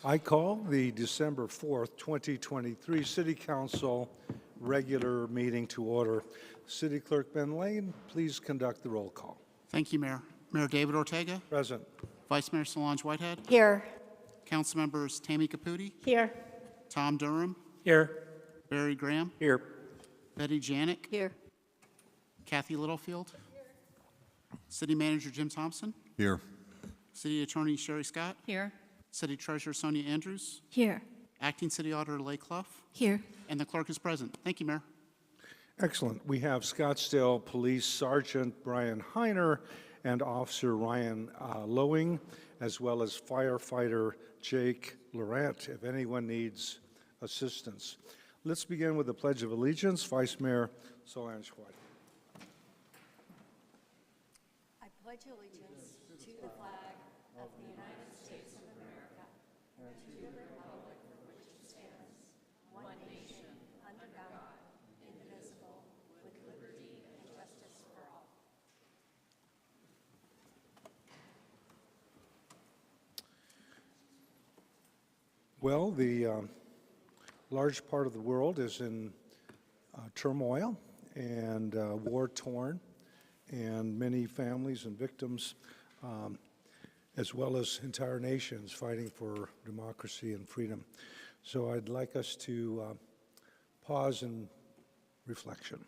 I call the December 4th, 2023 City Council regular meeting to order. City Clerk Ben Lane, please conduct the roll call. Thank you, Mayor. Mayor David Ortega. Present. Vice Mayor Solange Whitehead. Here. Council members Tammy Caputi. Here. Tom Durham. Here. Barry Graham. Here. Betty Janik. Here. Kathy Littlefield. City Manager Jim Thompson. Here. City Attorney Sherry Scott. Here. City Treasurer Sonia Andrews. Here. Acting City Auditor Leigh Clough. Here. And the clerk is present. Thank you, Mayor. Excellent. We have Scottsdale Police Sergeant Brian Heiner and Officer Ryan Lowing, as well as firefighter Jake Laurent, if anyone needs assistance. Let's begin with the Pledge of Allegiance. Vice Mayor Solange White. I pledge allegiance to the flag of the United States of America and to the republic for which it stands, one nation, under God, indivisible, with liberty and justice for all. Well, the large part of the world is in turmoil and war-torn, and many families and victims, as well as entire nations fighting for democracy and freedom. So I'd like us to pause in reflection.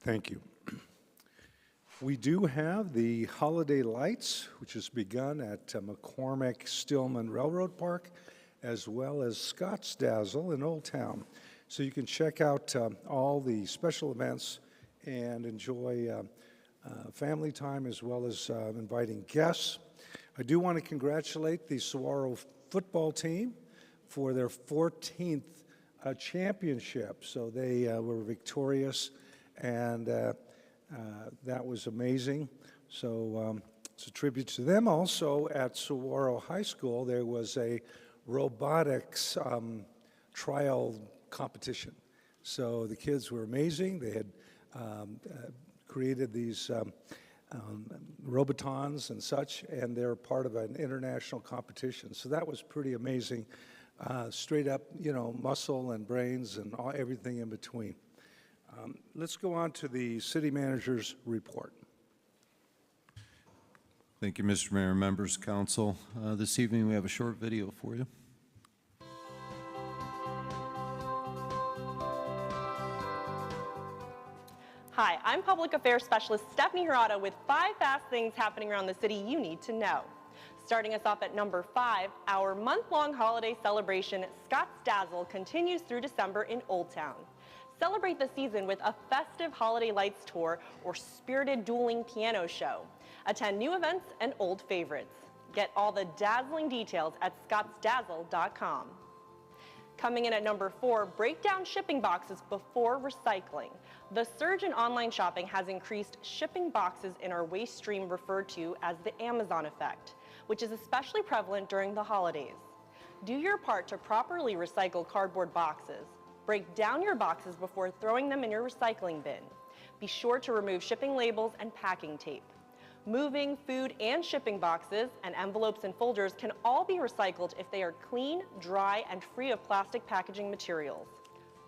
Thank you. We do have the holiday lights, which has begun at McCormick Stillman Railroad Park, as well as Scottsdale in Old Town. So you can check out all the special events and enjoy family time, as well as inviting guests. I do want to congratulate the Saguaro football team for their 14th championship. So they were victorious, and that was amazing. So it's a tribute to them. Also at Saguaro High School, there was a robotics trial competition. So the kids were amazing. They had created these robotons and such, and they're part of an international competition. So that was pretty amazing. Straight up, muscle and brains and everything in between. Let's go on to the city manager's report. Thank you, Mr. Mayor, members, council. This evening we have a short video for you. Hi, I'm Public Affairs Specialist Stephanie Hirata with 5 fast things happening around the city you need to know. Starting us off at number 5, our month-long holiday celebration, Scottsdale, continues through December in Old Town. Celebrate the season with a festive holiday lights tour or spirited dueling piano show. Attend new events and old favorites. Get all the dazzling details at scottsdazzle.com. Coming in at number 4, break down shipping boxes before recycling. The surge in online shopping has increased shipping boxes in our waste stream, referred to as the Amazon effect, which is especially prevalent during the holidays. Do your part to properly recycle cardboard boxes. Break down your boxes before throwing them in your recycling bin. Be sure to remove shipping labels and packing tape. Moving, food, and shipping boxes and envelopes and folders can all be recycled if they are clean, dry, and free of plastic packaging materials.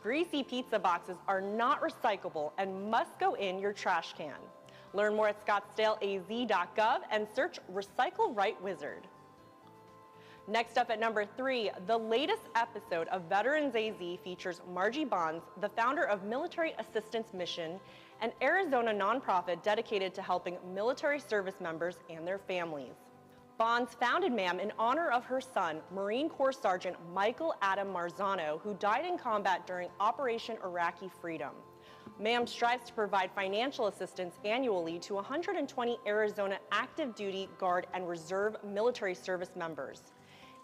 Greasy pizza boxes are not recyclable and must go in your trash can. Learn more at scottsdaleaz.gov and search Recycle Right Wizard. Next up at number 3, the latest episode of Veterans AZ features Margie Bonds, the founder of Military Assistance Mission, an Arizona nonprofit dedicated to helping military service members and their families. Bonds founded MAM in honor of her son, Marine Corps Sergeant Michael Adam Marzano, who died in combat during Operation Iraqi Freedom. MAM strives to provide financial assistance annually to 120 Arizona active duty, Guard, and Reserve military service members.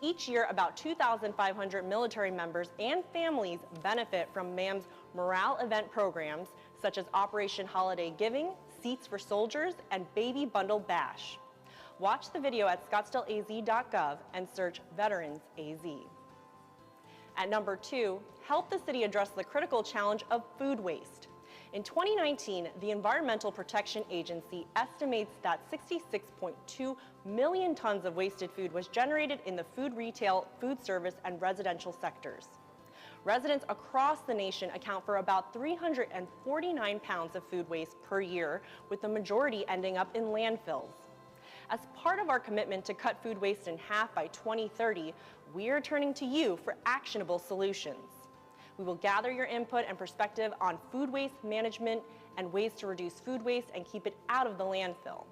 Each year, about 2,500 military members and families benefit from MAM's morale event programs such as Operation Holiday Giving, Seats for Soldiers, and Baby Bundle Bash. Watch the video at scottsdaleaz.gov and search Veterans AZ. At number 2, help the city address the critical challenge of food waste. In 2019, the Environmental Protection Agency estimates that 66.2 million tons of wasted food was generated in the food retail, food service, and residential sectors. Residents across the nation account for about 349 pounds of food waste per year, with the majority ending up in landfills. As part of our commitment to cut food waste in half by 2030, we are turning to you for actionable solutions. We will gather your input and perspective on food waste management and ways to reduce food waste and keep it out of the landfill.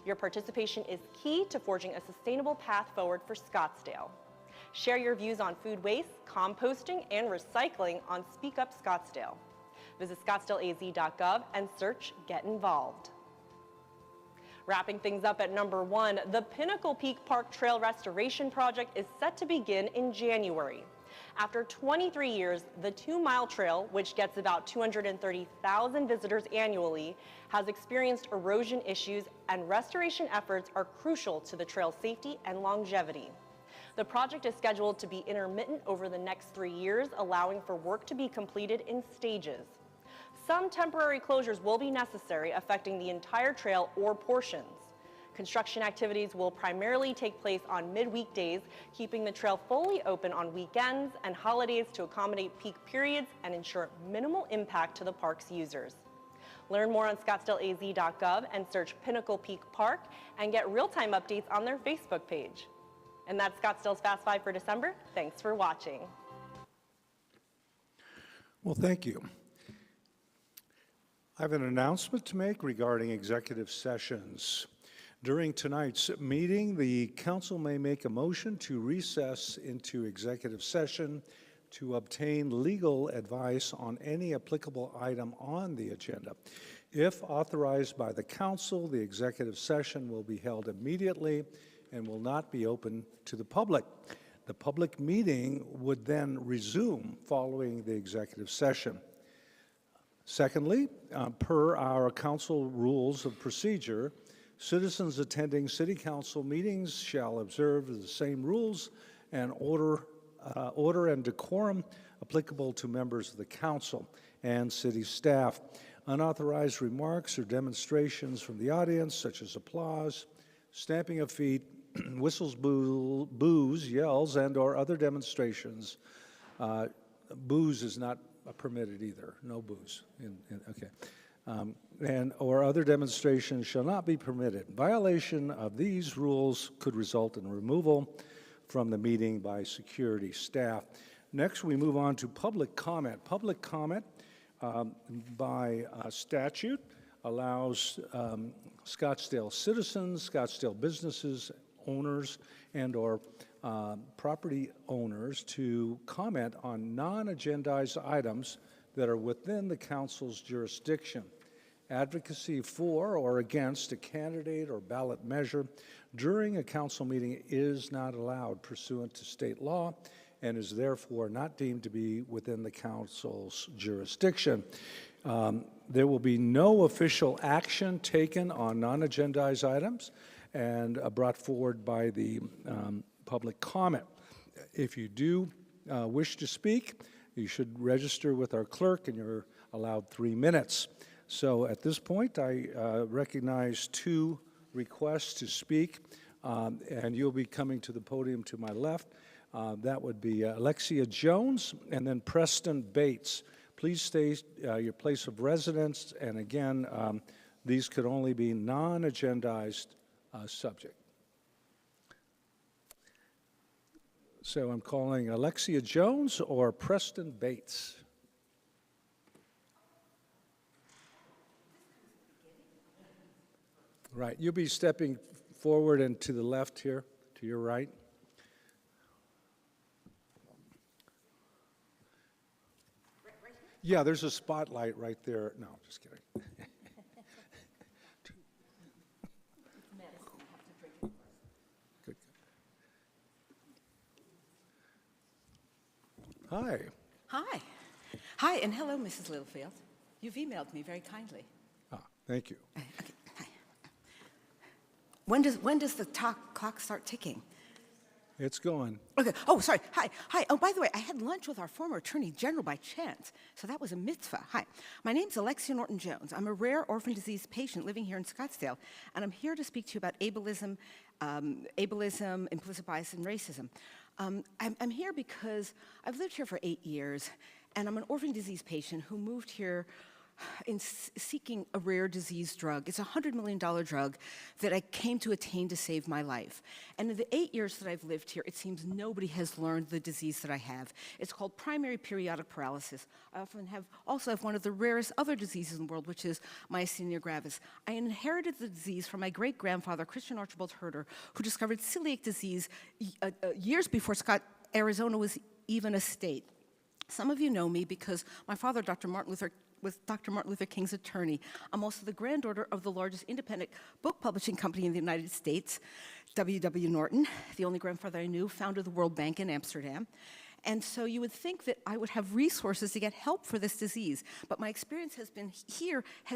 Your participation is key to forging a sustainable path forward for Scottsdale. Share your views on food waste, composting, and recycling on Speak Up Scottsdale. Visit scottsdaleaz.gov and search Get Involved. Wrapping things up at number 1, the Pinnacle Peak Park Trail Restoration Project is set to begin in January. After 23 years, the 2-mile trail, which gets about 230,000 visitors annually, has experienced erosion issues, and restoration efforts are crucial to the trail's safety and longevity. The project is scheduled to be intermittent over the next 3 years, allowing for work to be completed in stages. Some temporary closures will be necessary, affecting the entire trail or portions. Construction activities will primarily take place on midweekdays, keeping the trail fully open on weekends and holidays to accommodate peak periods and ensure minimal impact to the park's users. Learn more on scottsdaleaz.gov and search Pinnacle Peak Park and get real-time updates on their Facebook page. And that's Scottsdale's Fast 5 for December. Thanks for watching. Well, thank you. I have an announcement to make regarding executive sessions. During tonight's meeting, the council may make a motion to recess into executive session to obtain legal advice on any applicable item on the agenda. If authorized by the council, the executive session will be held immediately and will not be open to the public. The public meeting would then resume following the executive session. Secondly, per our council rules of procedure, citizens attending city council meetings shall observe the same rules and order and decorum applicable to members of the council and city staff. Unauthorized remarks or demonstrations from the audience, such as applause, stamping of feet, whistles, boos, yells, and/or other demonstrations. Boos is not permitted either. No boos. Okay. Or other demonstrations shall not be permitted. Violation of these rules could result in removal from the meeting by security staff. Next, we move on to public comment. Public comment by statute allows Scottsdale citizens, Scottsdale businesses, owners, and/or property owners to comment on non-agendized items that are within the council's jurisdiction. Advocacy for or against a candidate or ballot measure during a council meeting is not allowed pursuant to state law and is therefore not deemed to be within the council's jurisdiction. There will be no official action taken on non-agendized items and brought forward by the public comment. If you do wish to speak, you should register with our clerk, and you're allowed 3 minutes. So at this point, I recognize 2 requests to speak, and you'll be coming to the podium to my left. That would be Alexia Jones and then Preston Bates. Please state your place of residence, and again, these could only be non-agendized subject. So I'm calling Alexia Jones or Preston Bates. Right, you'll be stepping forward and to the left here, to your right. Yeah, there's a spotlight right there. No, just kidding. Good. Hi. Hi. Hi, and hello, Mrs. Littlefield. You've emailed me very kindly. Thank you. Okay, hi. When does the clock start ticking? It's going. Okay. Oh, sorry. Hi. Oh, by the way, I had lunch with our former Attorney General by chance, so that was a mitzvah. Hi. My name's Alexia Norton-Jones. I'm a rare orphan disease patient living here in Scottsdale, and I'm here to speak to you about ableism, implicit bias, and racism. I'm here because I've lived here for 8 years, and I'm an orphan disease patient who moved here seeking a rare disease drug. It's a $100 million drug that I came to attain to save my life. And in the 8 years that I've lived here, it seems nobody has learned the disease that I have. It's called primary periodic paralysis. I also have one of the rarest other diseases in the world, which is myasthenia gravis. I inherited the disease from my great-grandfather, Christian Archibald Herder, who discovered celiac disease years before Arizona was even a state. Some of you know me because my father, was Dr. Martin Luther King's attorney. I'm also the granddaughter of the largest independent book publishing company in the United States, W.W. Norton, the only grandfather I knew, founded the World Bank in Amsterdam. And so you would think that I would have resources to get help for this disease, but my experience has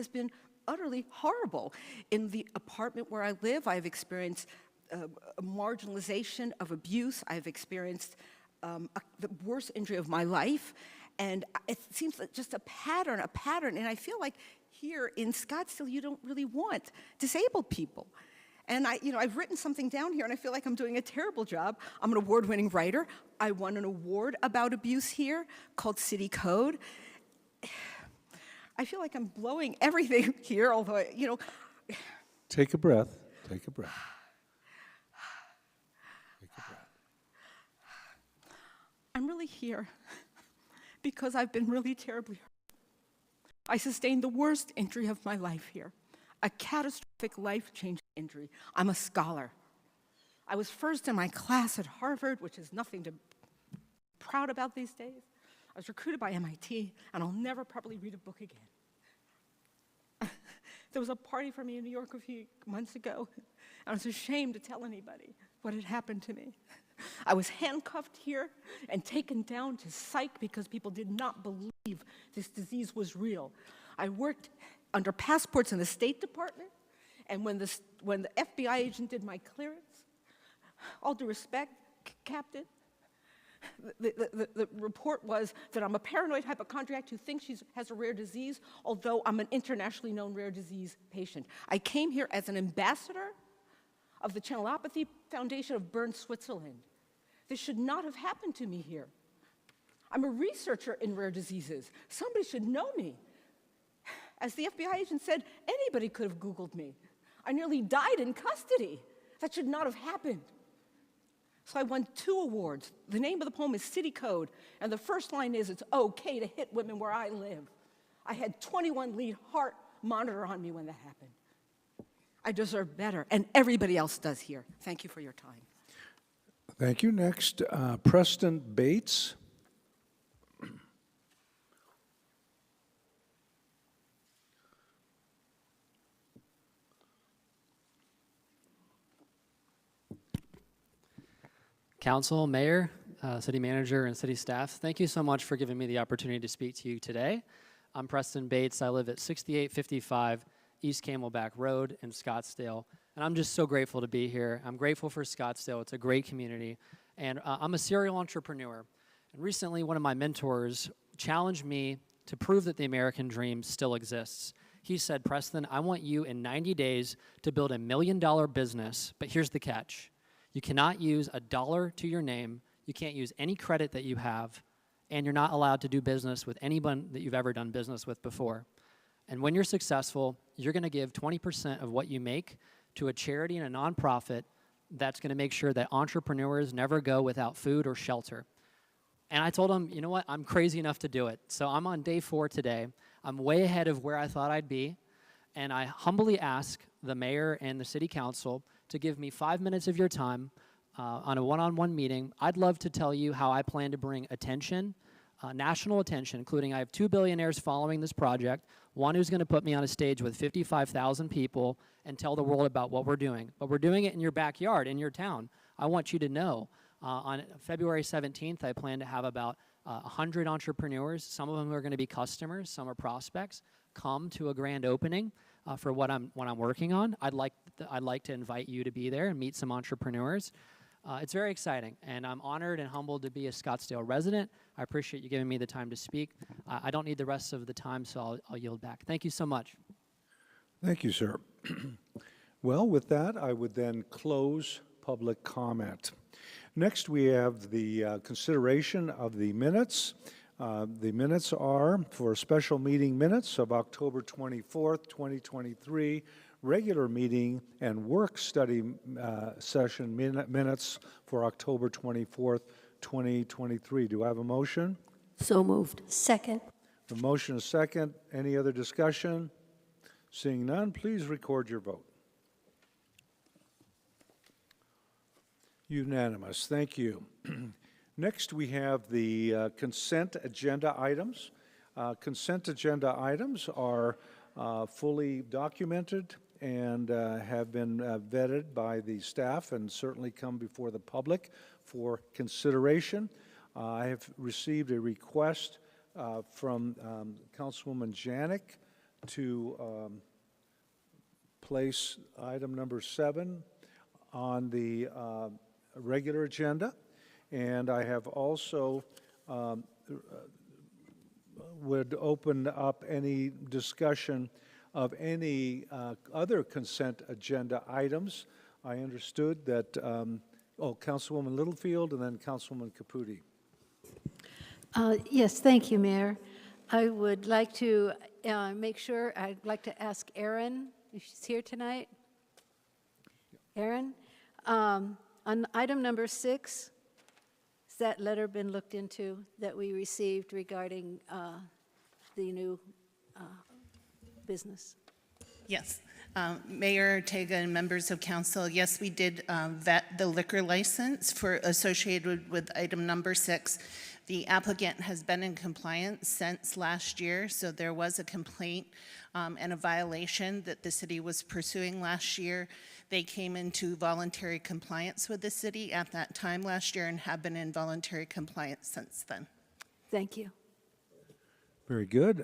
been utterly horrible. In the apartment where I live, I've experienced a marginalization of abuse. I've experienced the worst injury of my life. And it seems like just a pattern, and I feel like here in Scottsdale, you don't really want disabled people. And I've written something down here, and I feel like I'm doing a terrible job. I'm an award-winning writer. I won an award about abuse here called City Code. I feel like I'm blowing everything here, although, Take a breath. Take a breath. Take a breath. I'm really here because I've been really terribly hurt. I sustained the worst injury of my life here, a catastrophic life-changing injury. I'm a scholar. I was first in my class at Harvard, which is nothing to be proud about these days. I was recruited by MIT, and I'll never probably read a book again. There was a party for me in New York a few months ago, and I was ashamed to tell anybody what had happened to me. I was handcuffed here and taken down to psych because people did not believe this disease was real. I worked under passports in the State Department, and when the FBI agent did my clearance, all due respect, Captain, the report was that I'm a paranoid hypochondriac who thinks she has a rare disease, although I'm an internationally known rare disease patient. I came here as an ambassador of the Channelopathy Foundation of Bern, Switzerland. This should not have happened to me here. I'm a researcher in rare diseases. Somebody should know me. As the FBI agent said, anybody could have Googled me. I nearly died in custody. That should not have happened. So I won 2 awards. The name of the poem is City Code, and the first line is, "It's okay to hit women where I live." I had 21 lead heart monitor on me when that happened. I deserve better, and everybody else does here. Thank you for your time. Thank you. Next, Preston Bates. Council, Mayor, City Manager, and City staff, thank you so much for giving me the opportunity to speak to you today. I'm Preston Bates. I live at 6855 East Camelback Road in Scottsdale, and I'm just so grateful to be here. I'm grateful for Scottsdale. It's a great community, and I'm a serial entrepreneur. And recently, one of my mentors challenged me to prove that the American dream still exists. He said, "Preston, I want you in 90 days to build $1 million business, but here's the catch. You cannot use a dollar to your name, you can't use any credit that you have, and you're not allowed to do business with anyone that you've ever done business with before. And when you're successful, you're gonna give 20% of what you make to a charity and a nonprofit that's gonna make sure that entrepreneurs never go without food or shelter." And I told him, you know what, I'm crazy enough to do it. So I'm on day 4 today. I'm way ahead of where I thought I'd be, and I humbly ask the mayor and the city council to give me 5 minutes of your time on a one-on-one meeting. I'd love to tell you how I plan to bring attention, national attention, including I have 2 billionaires following this project, one who's gonna put me on a stage with 55,000 people and tell the world about what we're doing. But we're doing it in your backyard, in your town. I want you to know. On February 17th, I plan to have about 100 entrepreneurs, some of them are going to be customers, some are prospects, come to a grand opening for what I'm working on. I'd like to invite you to be there and meet some entrepreneurs. It's very exciting, and I'm honored and humbled to be a Scottsdale resident. I appreciate you giving me the time to speak. I don't need the rest of the time, so I'll yield back. Thank you so much. Thank you, sir. Well, with that, I would then close public comment. Next, we have the consideration of the minutes. The minutes are for special meeting minutes of October 24th, 2023, regular meeting and work study session minutes for October 24th, 2023. Do I have a motion? So moved. Second. A motion, a second. Any other discussion? Seeing none, please record your vote. Unanimous. Thank you. Next, we have the consent agenda items. Consent agenda items are fully documented and have been vetted by the staff and certainly come before the public for consideration. I have received a request from Councilwoman Janik to place item number 7 on the regular agenda, and I have also would open up any discussion of any other consent agenda items. I understood that, Councilwoman Littlefield and then Councilwoman Caputi. Yes, thank you, Mayor. I would like to make sure, I'd like to ask Erin, if she's here tonight. Erin, on item number 6, has that letter been looked into that we received regarding the new business? Yes. Mayor Ortega and members of council, yes, we did vet the liquor license associated with item number 6. The applicant has been in compliance since last year, so there was a complaint and a violation that the city was pursuing last year. They came into voluntary compliance with the city at that time last year and have been in voluntary compliance since then. Thank you. Very good.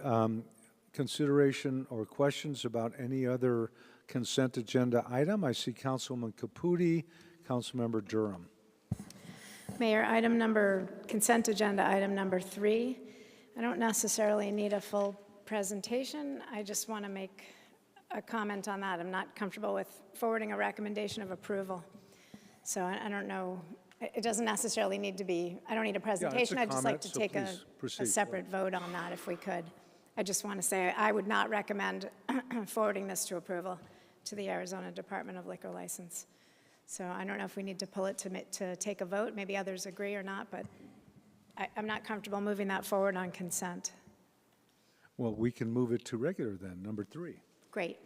Consideration or questions about any other consent agenda item? I see Councilwoman Caputi, Councilmember Durham. Mayor, consent agenda item number 3. I don't necessarily need a full presentation. I just want to make a comment on that. I'm not comfortable with forwarding a recommendation of approval. So I don't know, it doesn't necessarily need to be, I don't need a presentation. I'd just like to take a separate vote on that if we could. I just want to say I would not recommend forwarding this to approval to the Arizona Department of Liquor License. So I don't know if we need to pull it to take a vote. Maybe others agree or not, but I'm not comfortable moving that forward on consent. Well, we can move it to regular then, number 3. Great.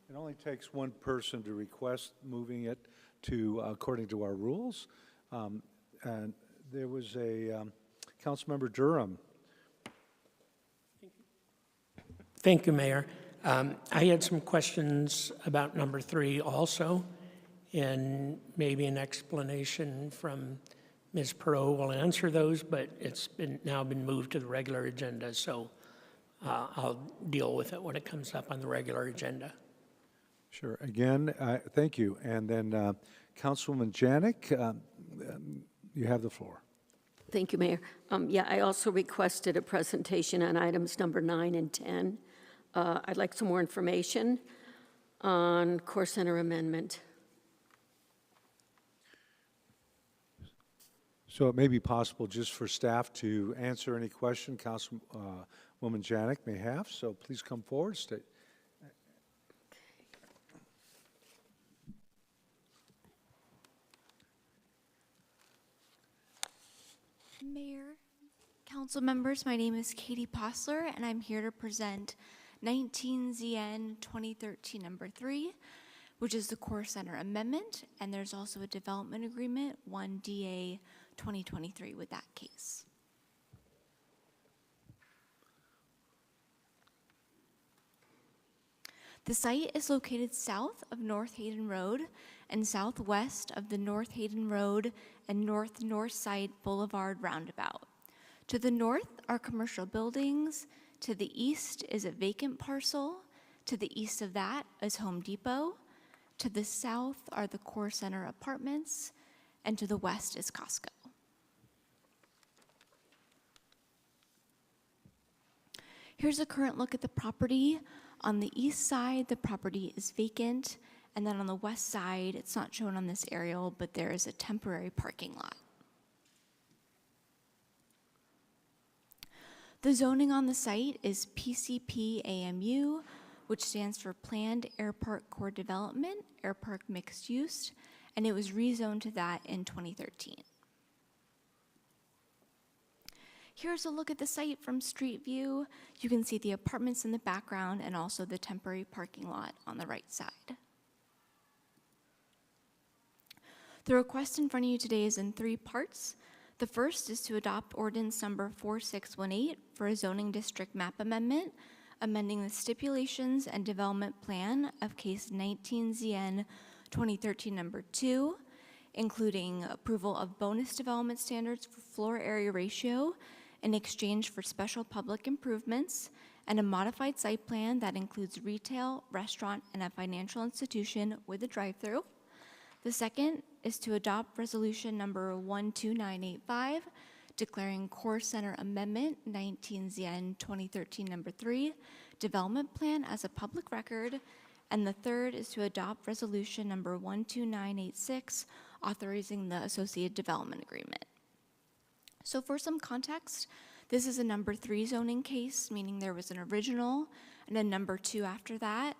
It only takes one person to request moving it to, according to our rules. And there was a Councilmember Durham. Thank you, Mayor. I had some questions about number 3 also, and maybe an explanation from Ms. Perot will answer those, but it's now been moved to the regular agenda, so I'll deal with it when it comes up on the regular agenda. Sure. Again, thank you. And then Councilwoman Janik, you have the floor. Thank you, Mayor. Yeah, I also requested a presentation on items number 9 and 10. I'd like some more information on Core Center amendment. So it may be possible just for staff to answer any question Councilwoman Janik may have. So please come forward. Mayor, council members, my name is Katie Posler, and I'm here to present 19 ZN 2013 number 3, which is the Core Center amendment, and there's also a development agreement, 1 DA 2023 with that case. The site is located south of North Hayden Road and southwest of the North Hayden Road and North Side Boulevard roundabout. To the north are commercial buildings. To the east is a vacant parcel. To the east of that is Home Depot. To the south are the Core Center apartments. And to the west is Costco. Here's a current look at the property. On the east side, the property is vacant. And then on the west side, it's not shown on this aerial, but there is a temporary parking lot. The zoning on the site is PCP-AMU, which stands for Planned Airport Core Development, Airpark Mixed Use, and it was rezoned to that in 2013. Here's a look at the site from street view. You can see the apartments in the background and also the temporary parking lot on the right side. The request in front of you today is in 3 parts. The first is to adopt ordinance number 4618 for a zoning district map amendment, amending the stipulations and development plan of case 19ZN 2013 number 2, including approval of bonus development standards for floor area ratio in exchange for special public improvements, and a modified site plan that includes retail, restaurant, and a financial institution with a drive-through. The second is to adopt resolution number 12985, declaring Core Center Amendment 19ZN 2013 number 3 development plan as a public record. And the third is to adopt resolution number 12986, authorizing the associated development agreement. So for some context, this is a number 3 zoning case, meaning there was an original and a number 2 after that.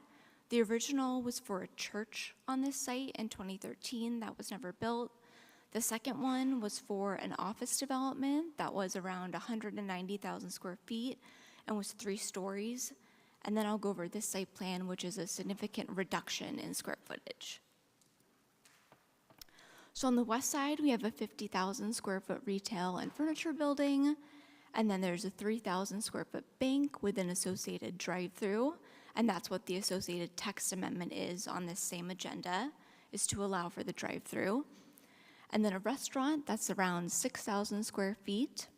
The original was for a church on this site in 2013 that was never built. The second one was for an office development that was around 190,000 square feet and was 3 stories. And then I'll go over this site plan, which is a significant reduction in square footage. So on the west side, we have a 50,000 square foot retail and furniture building. And then there's a 3,000 square foot bank with an associated drive-through. And that's what the associated text amendment is on this same agenda, is to allow for the drive-through. And then a restaurant that's around 6,000 square feet.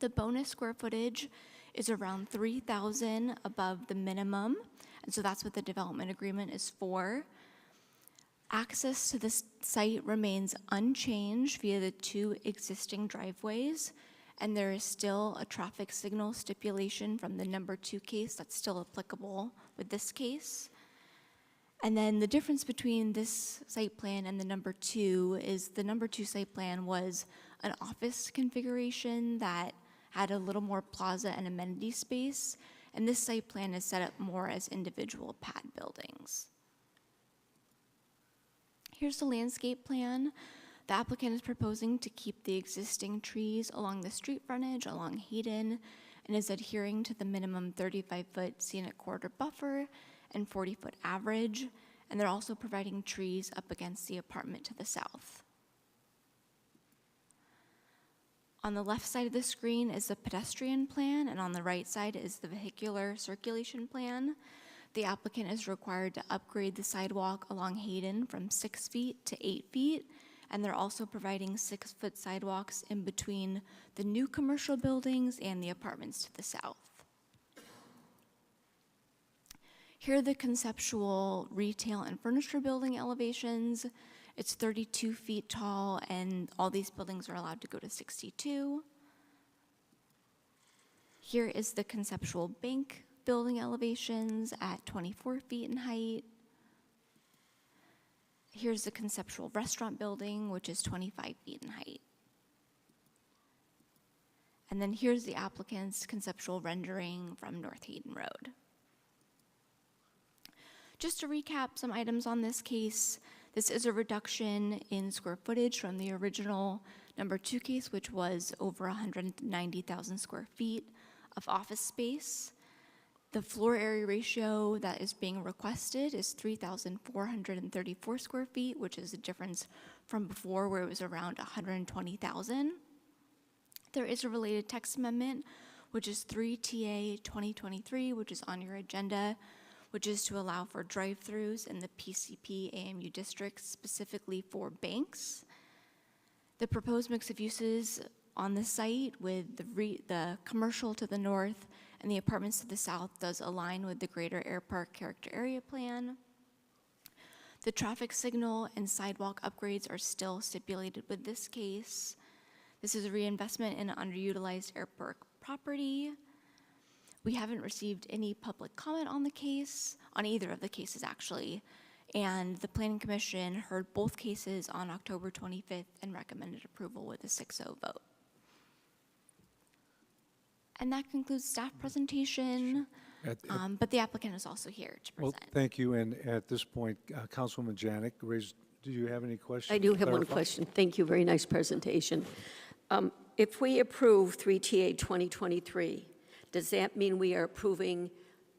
The bonus square footage is around 3,000 above the minimum. And so that's what the development agreement is for. Access to this site remains unchanged via the 2 existing driveways. And there is still a traffic signal stipulation from the number 2 case that's still applicable with this case. And then the difference between this site plan and the number 2 is the number 2 site plan was an office configuration that had a little more plaza and amenity space. And this site plan is set up more as individual pad buildings. Here's the landscape plan. The applicant is proposing to keep the existing trees along the street frontage along Hayden and is adhering to the minimum 35-foot scenic corridor buffer and 40-foot average. And they're also providing trees up against the apartment to the south. On the left side of the screen is the pedestrian plan, and on the right side is the vehicular circulation plan. The applicant is required to upgrade the sidewalk along Hayden from 6 feet to 8 feet. And they're also providing 6-foot sidewalks in between the new commercial buildings and the apartments to the south. Here are the conceptual retail and furniture building elevations. It's 32 feet tall, and all these buildings are allowed to go to 62. Here is the conceptual bank building elevations at 24 feet in height. Here's the conceptual restaurant building, which is 25 feet in height. And then here's the applicant's conceptual rendering from North Hayden Road. Just to recap some items on this case, this is a reduction in square footage from the original number 2 case, which was over 190,000 square feet of office space. The floor area ratio that is being requested is 3,434 square feet, which is a difference from before where it was around 120,000. There is a related text amendment, which is 3TA 2023, which is on your agenda, which is to allow for drive-throughs in the PCP AMU district, specifically for banks. The proposed mix of uses on the site with the commercial to the north and the apartments to the south does align with the greater Air Park character area plan. The traffic signal and sidewalk upgrades are still stipulated with this case. This is a reinvestment in an underutilized Air Park property. We haven't received any public comment on the case, on either of the cases actually, and the Planning Commission heard both cases on October 25th and recommended approval with a 6-0 vote. And that concludes staff presentation, but the applicant is also here to Well, present. thank you, and at this point, Councilwoman Janik, do you have any questions? I do have one Clarify? question. Thank you, very nice presentation. If we approve 3TA 2023, does that mean we are approving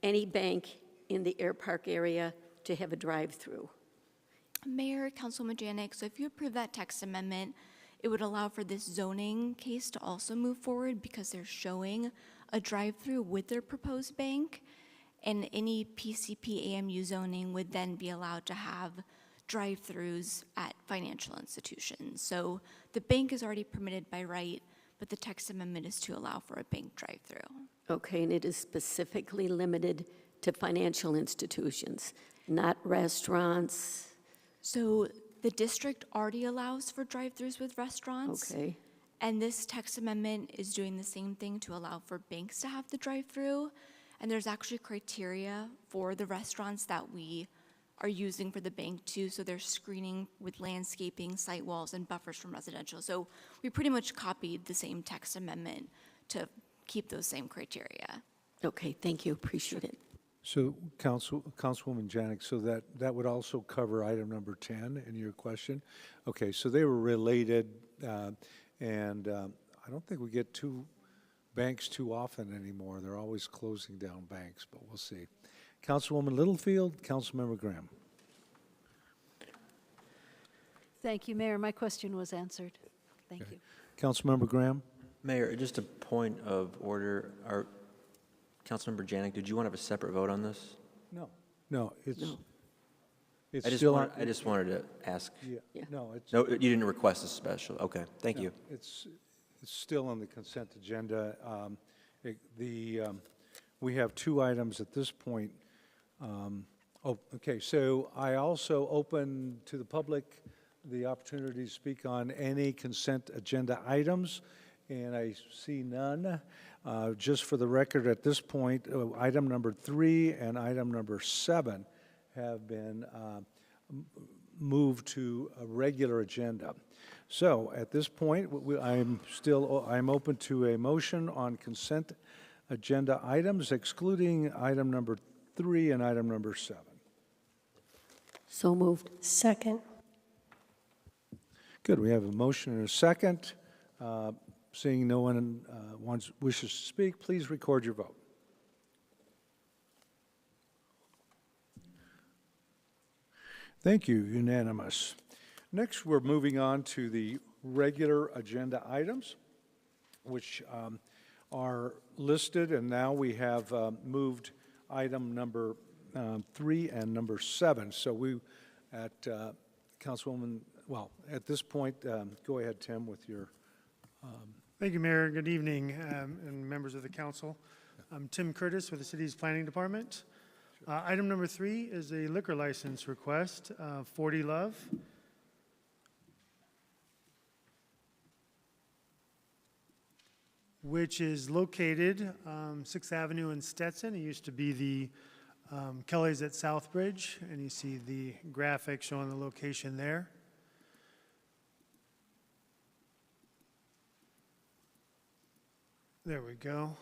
any bank in the Air Park area to have a drive-through? Mayor, Councilwoman Janik, so if you approve that text amendment, it would allow for this zoning case to also move forward because they're showing a drive-through with their proposed bank, and any PCP AMU zoning would then be allowed to have drive-throughs at financial institutions. So the bank is already permitted by right, but the text amendment is to allow for a bank drive-through. Okay, and it is specifically limited to financial institutions, not restaurants? So the district already allows for drive-throughs with restaurants. Okay. And this text amendment is doing the same thing to allow for banks to have the drive-through. And there's actually criteria for the restaurants that we are using for the bank too. So they're screening with landscaping, site walls, and buffers from residential. So we pretty much copied the same text amendment to keep those same criteria. Okay, thank you, appreciate it. So, Councilwoman Janik, so that would also cover item number 10 in your question? Okay, so they were related, and I don't think we get banks too often anymore. They're always closing down banks, but we'll see. Councilwoman Littlefield, Councilmember Graham. Thank you, Mayor. My question was answered. Thank you. Councilmember Graham? Mayor, just a point of order. Councilmember Janik, did you want to have a separate vote on this? No, it's I just wanted to ask. Yeah. No, You didn't request a special. Okay, thank you. It's still on the consent agenda. We have two items at this point. Okay, so I also open to the public the opportunity to speak on any consent agenda items, and I see none. Just for the record, at this point, item number 3 and item number 7 have been moved to a regular agenda. So at this point, I'm open to a motion on consent agenda items, excluding item number 3 and item number 7. So moved. Second. Good, we have a motion and a second. Seeing no one wishes to speak, please record your vote. Thank you, unanimous. Next, we're moving on to the regular agenda items, which are listed, and now we have moved item number 3 and number 7. So Councilwoman, well, at this point, go ahead, Tim, with your... Thank you, Mayor. Good evening, and members of the council. I'm Tim Curtis with the city's planning department. Item number 3 is a liquor license request, 40 Love. Which is located 6th Avenue in Stetson. It used to be the Kelly's at Southbridge, and you see the graphic showing the location there. There we go.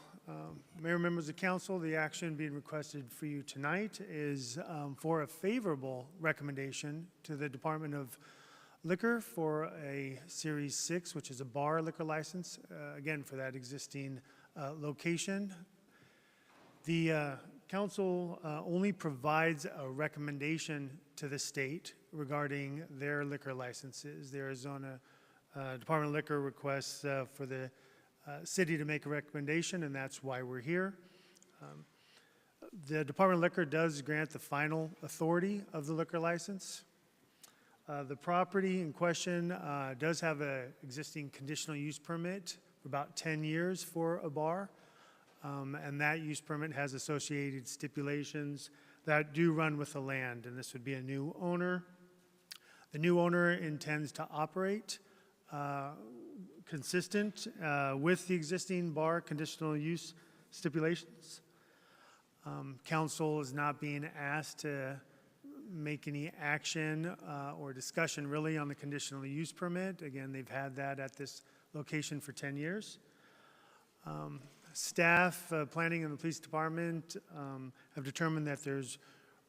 Mayor, members of council, the action being requested for you tonight is for a favorable recommendation to the Department of Liquor for a Series 6, which is a bar liquor license, again, for that existing location. The council only provides a recommendation to the state regarding their liquor licenses. The Arizona Department of Liquor requests for the city to make a recommendation, and that's why we're here. The Department of Liquor does grant the final authority of the liquor license. The property in question does have an existing conditional use permit for about 10 years for a bar. And that use permit has associated stipulations that do run with the land, and this would be a new owner. The new owner intends to operate consistent with the existing bar conditional use stipulations. Council is not being asked to make any action or discussion really on the conditional use permit. Again, they've had that at this location for 10 years. Staff, planning and the police department have determined that there's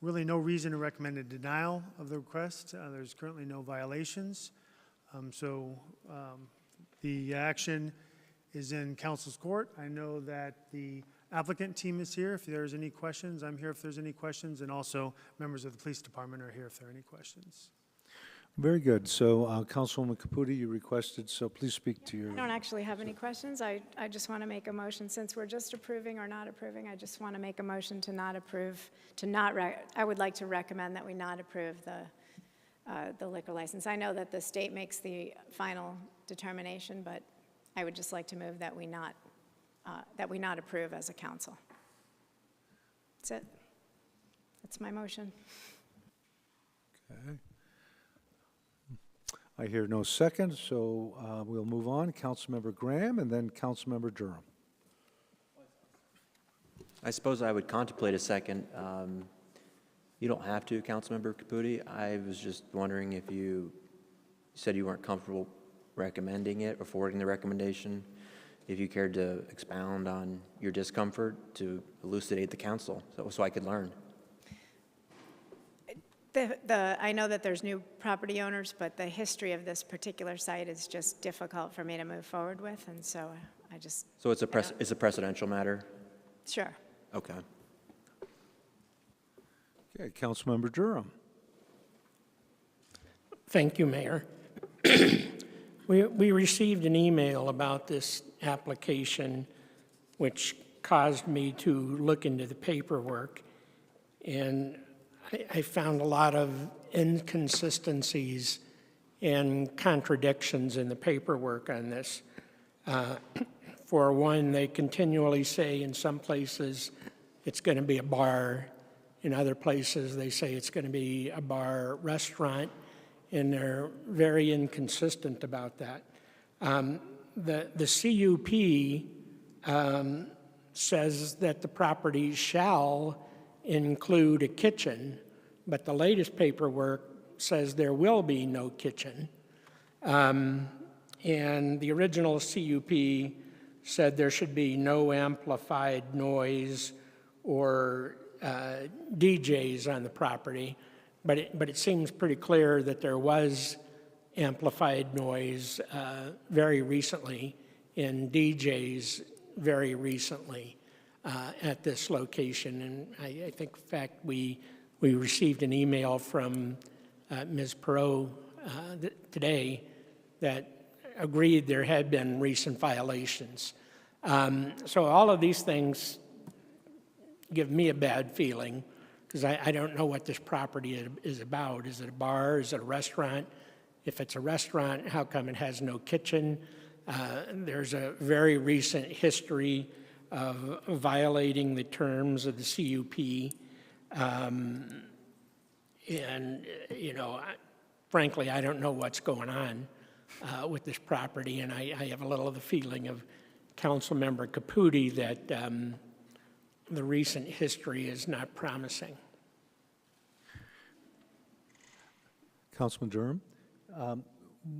really no reason to recommend a denial of the request. There's currently no violations. The action is in council's court. I know that the applicant team is here if there's any questions. I'm here if there's any questions, and also members of the police department are here if there are any questions. Very good. So, Councilwoman Caputi, you requested, so please speak to your... I don't actually have any questions. I just want to make a motion, since we're just approving or not approving, I just want to make a motion to not approve, I would like to recommend that we not approve the liquor license. I know that the state makes the final determination, but I would just like to move that we not approve as a council. That's it. That's my motion. Okay. I hear no second, so we'll move on. Councilmember Graham and then Councilmember Durham. I suppose I would contemplate a second. You don't have to, Councilmember Caputi. I was just wondering if you said you weren't comfortable recommending it or forwarding the recommendation, if you cared to expound on your discomfort to elucidate the council so I could learn. I know that there's new property owners, but the history of this particular site is just difficult for me to move forward with, and so I just... So it's a precedential matter? Sure. Okay. Okay, Councilmember Durham. Thank you, Mayor. We received an email about this application, which caused me to look into the paperwork, and I found a lot of inconsistencies and contradictions in the paperwork on this. For one, they continually say in some places it's going to be a bar. In other places, they say it's going to be a bar restaurant, and they're very inconsistent about that. The CUP says that the property shall include a kitchen, but the latest paperwork says there will be no kitchen. And the original CUP said there should be no amplified noise or DJs on the property, but it seems pretty clear that there was amplified noise very recently and DJs very recently at this location. And I think, in fact, we received an email from Ms. Perot today that agreed there had been recent violations. So all of these things give me a bad feeling, because I don't know what this property is about. Is it a bar? Is it a restaurant? If it's a restaurant, how come it has no kitchen? There's a very recent history of violating the terms of the CUP. Frankly, I don't know what's going on with this property, and I have a little of the feeling of Councilmember Caputi that the recent history is not promising. Councilman Durham,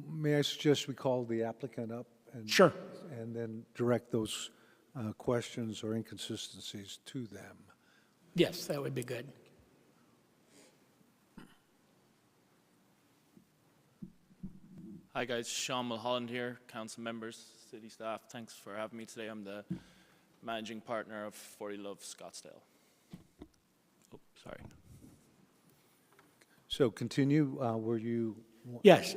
may I suggest we call the applicant up? Sure. And then direct those questions or inconsistencies to them. Yes, that would be good. Hi guys, Sean Mulholland here, council members, city staff. Thanks for having me today. I'm the managing partner of 40 Love Scottsdale. Oh, sorry. So continue where you... Yes.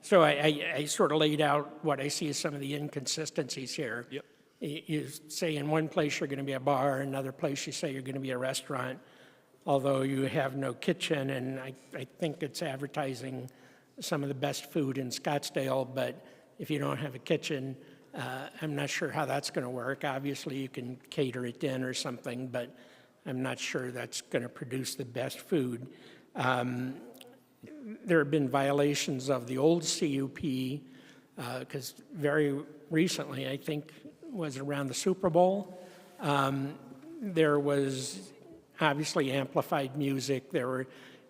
So I sort of laid out what I see as some of the inconsistencies here. Yep. You say in one place you're going to be a bar, another place you say you're going to be a restaurant, although you have no kitchen, and I think it's advertising some of the best food in Scottsdale, but if you don't have a kitchen, I'm not sure how that's going to work. Obviously, you can cater it in or something, but I'm not sure that's going to produce the best food. There have been violations of the old CUP, because very recently, I think, was around the Super Bowl. There was obviously amplified music.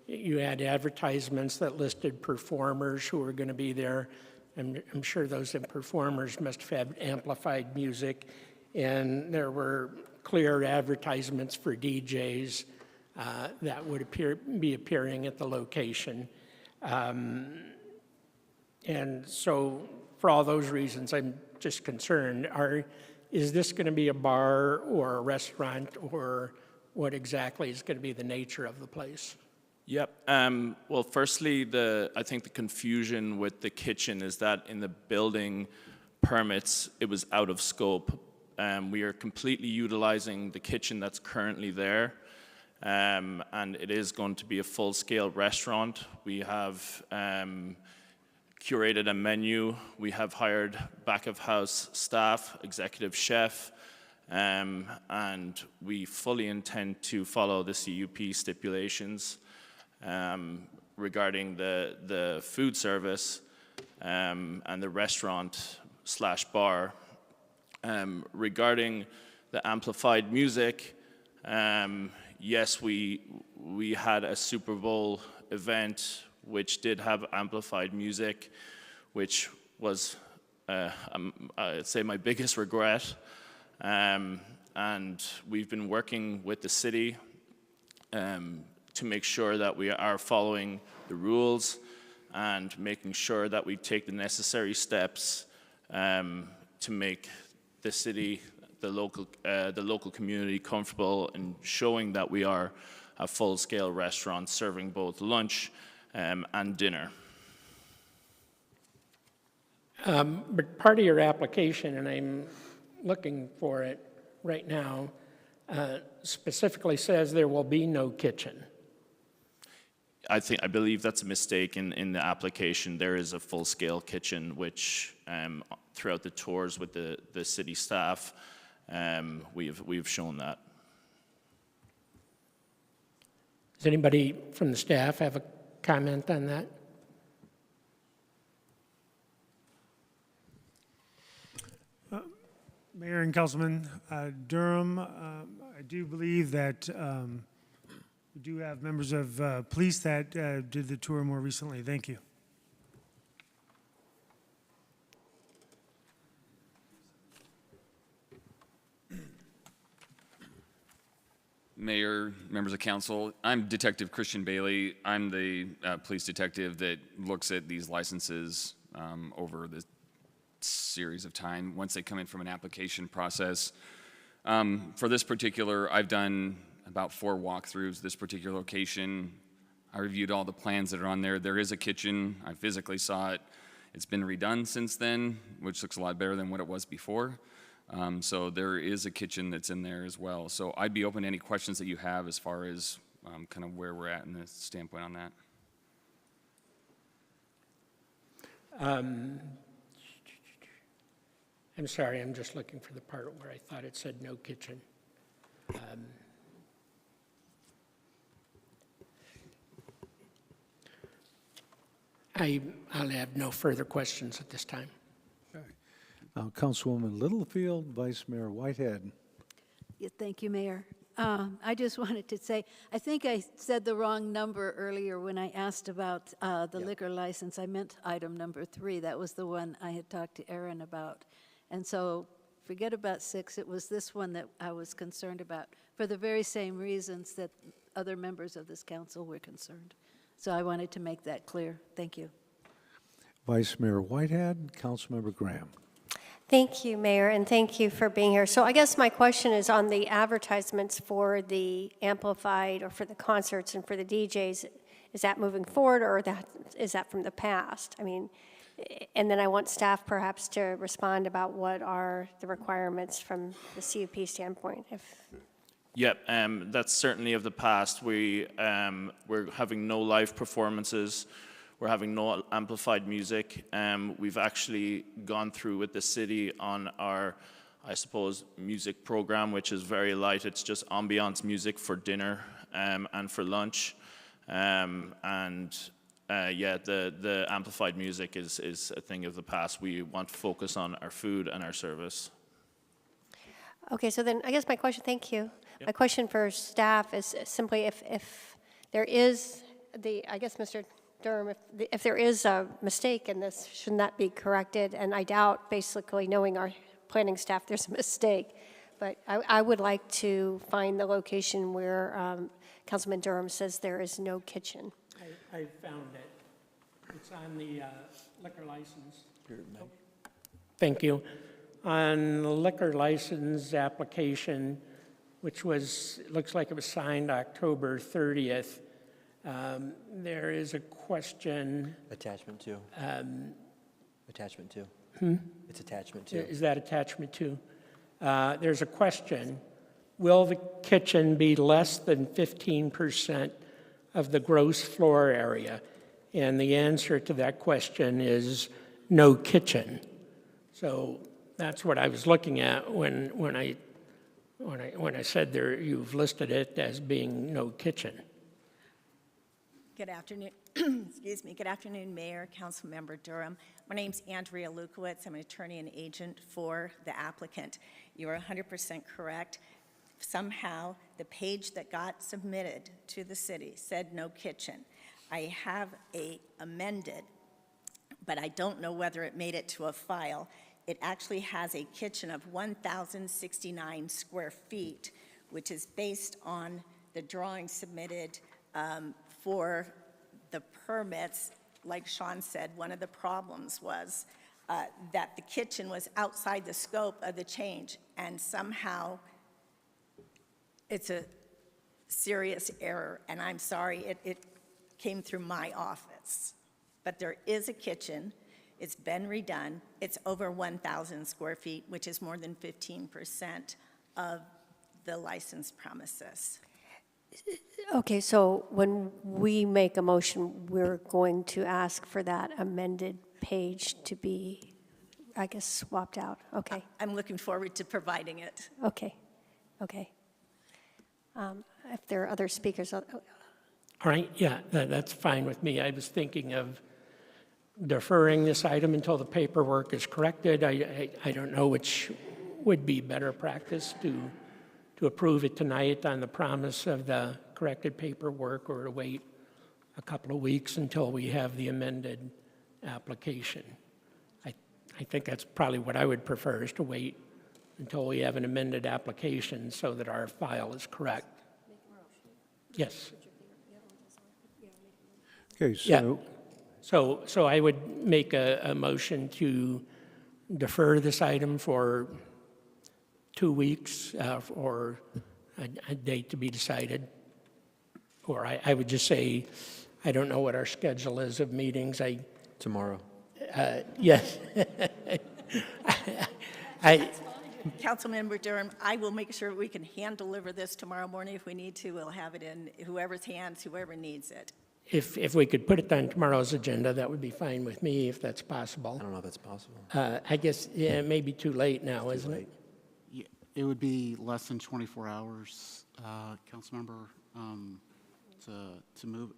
You had advertisements that listed performers who were going to be there. I'm sure those performers must have had amplified music. And there were clear advertisements for DJs that would be appearing at the location. And so for all those reasons, I'm just concerned. Is this going to be a bar or a restaurant, or what exactly is going to be the nature of the place? Yep. Well, firstly, I think the confusion with the kitchen is that in the building permits, it was out of scope. We are completely utilizing the kitchen that's currently there, and it is going to be a full-scale restaurant. We have curated a menu. We have hired back-of-house staff, executive chef, and we fully intend to follow the CUP stipulations regarding the food service and the restaurant/bar. Regarding the amplified music, yes, we had a Super Bowl event which did have amplified music, which was, I'd say, my biggest regret. And we've been working with the city to make sure that we are following the rules and making sure that we take the necessary steps to make the city, the local community comfortable in showing that we are a full-scale restaurant serving both lunch and dinner. But part of your application, and I'm looking for it right now, specifically says there will be no kitchen. I believe that's a mistake in the application. There is a full-scale kitchen, which throughout the tours with the city staff, we've shown that. Does anybody from the staff have a comment on that? Mayor and Councilman Durham, I do believe that we do have members of police that did the tour more recently. Thank you. Mayor, members of council, I'm Detective Christian Bailey. I'm the police detective that looks at these licenses over the series of time once they come in from an application process. For this particular, I've done about 4 walkthroughs. This particular location, I reviewed all the plans that are on there. There is a kitchen. I physically saw it. It's been redone since then, which looks a lot better than what it was before. So there is a kitchen that's in there as well. So I'd be open to any questions that you have as far as kind of where we're at in the standpoint on that. I'm sorry, I'm just looking for the part where I thought it said no kitchen. I'll have no further questions at this time. Councilwoman Littlefield, Vice Mayor Whitehead. Yeah, thank you, Mayor. I just wanted to say, I think I said the wrong number earlier when I asked about the liquor license. I meant item number 3. That was the one I had talked to Aaron about. And so forget about 6. It was this one that I was concerned about for the very same reasons that other members of this council were concerned. So I wanted to make that clear. Thank you. Vice Mayor Whitehead, Councilmember Graham. Thank you, Mayor, and thank you for being here. So I guess my question is on the advertisements for the amplified or for the concerts and for the DJs. Is that moving forward, or is that from the past? I mean, and then I want staff perhaps to respond about what are the requirements from the CUP standpoint. Yep, that's certainly of the past. We're having no live performances. we're having no amplified music. We've actually gone through with the city on our, I suppose, music program, which is very light. It's just ambiance music for dinner and for lunch. Yeah, the amplified music is a thing of the past. We want to focus on our food and our service. Okay, so then I guess my question, thank you. My question for staff is simply if there is I guess, Mr. Durham, if there is a mistake in this, shouldn't that be corrected? And I doubt, basically, knowing our planning staff, there's a mistake. But I would like to find the location where Councilman Durham says there is no kitchen. I found it. It's on the liquor license. Thank you. On the liquor license application, which looks like it was signed October 30th, there is a question. Attachment 2. Attachment 2. It's attachment 2. Is that attachment 2? There's a question. Will the kitchen be less than 15% of the gross floor area? And the answer to that question is no kitchen. So that's what I was looking at when I said there you've listed it as being no kitchen. Good afternoon. Excuse me. Good afternoon, Mayor, Councilmember Durham. My name's Andrea Lukowitz. I'm an attorney and agent for the applicant. You are 100% correct. Somehow, the page that got submitted to the city said no kitchen. I have amended, but I don't know whether it made it to a file. It actually has a kitchen of 1,069 square feet, which is based on the drawing submitted for the permits. Like Sean said, one of the problems was that the kitchen was outside the scope of the change, and somehow it's a serious error, and I'm sorry it came through my office. But there is a kitchen. It's been redone. It's over 1,000 square feet, which is more than 15% of the licensed premises. Okay, so when we make a motion, we're going to ask for that amended page to be, I guess, swapped out. Okay. I'm looking forward to providing it. Okay. Okay. If there are other speakers. All right, yeah, that's fine with me. I was thinking of deferring this item until the paperwork is corrected. I don't know which would be better practice, to approve it tonight on the promise of the corrected paperwork, or to wait a couple of weeks until we have the amended application. I think that's probably what I would prefer, is to wait until we have an amended application so that our file is correct. Yes. Okay, so. Yeah. So I would make a motion to defer this item for 2 weeks, or a date to be decided. Or I would just say, I don't know what our schedule is of meetings. Tomorrow. Yes. Councilmember Durham, I will make sure we can hand deliver this tomorrow morning if we need to. We'll have it in whoever's hands, whoever needs it. If we could put it on tomorrow's agenda, that would be fine with me, if that's possible. I don't know if that's possible. I guess, yeah, it may be too late now, isn't it? Yeah, it would be less than 24 hours, Councilmember, to move.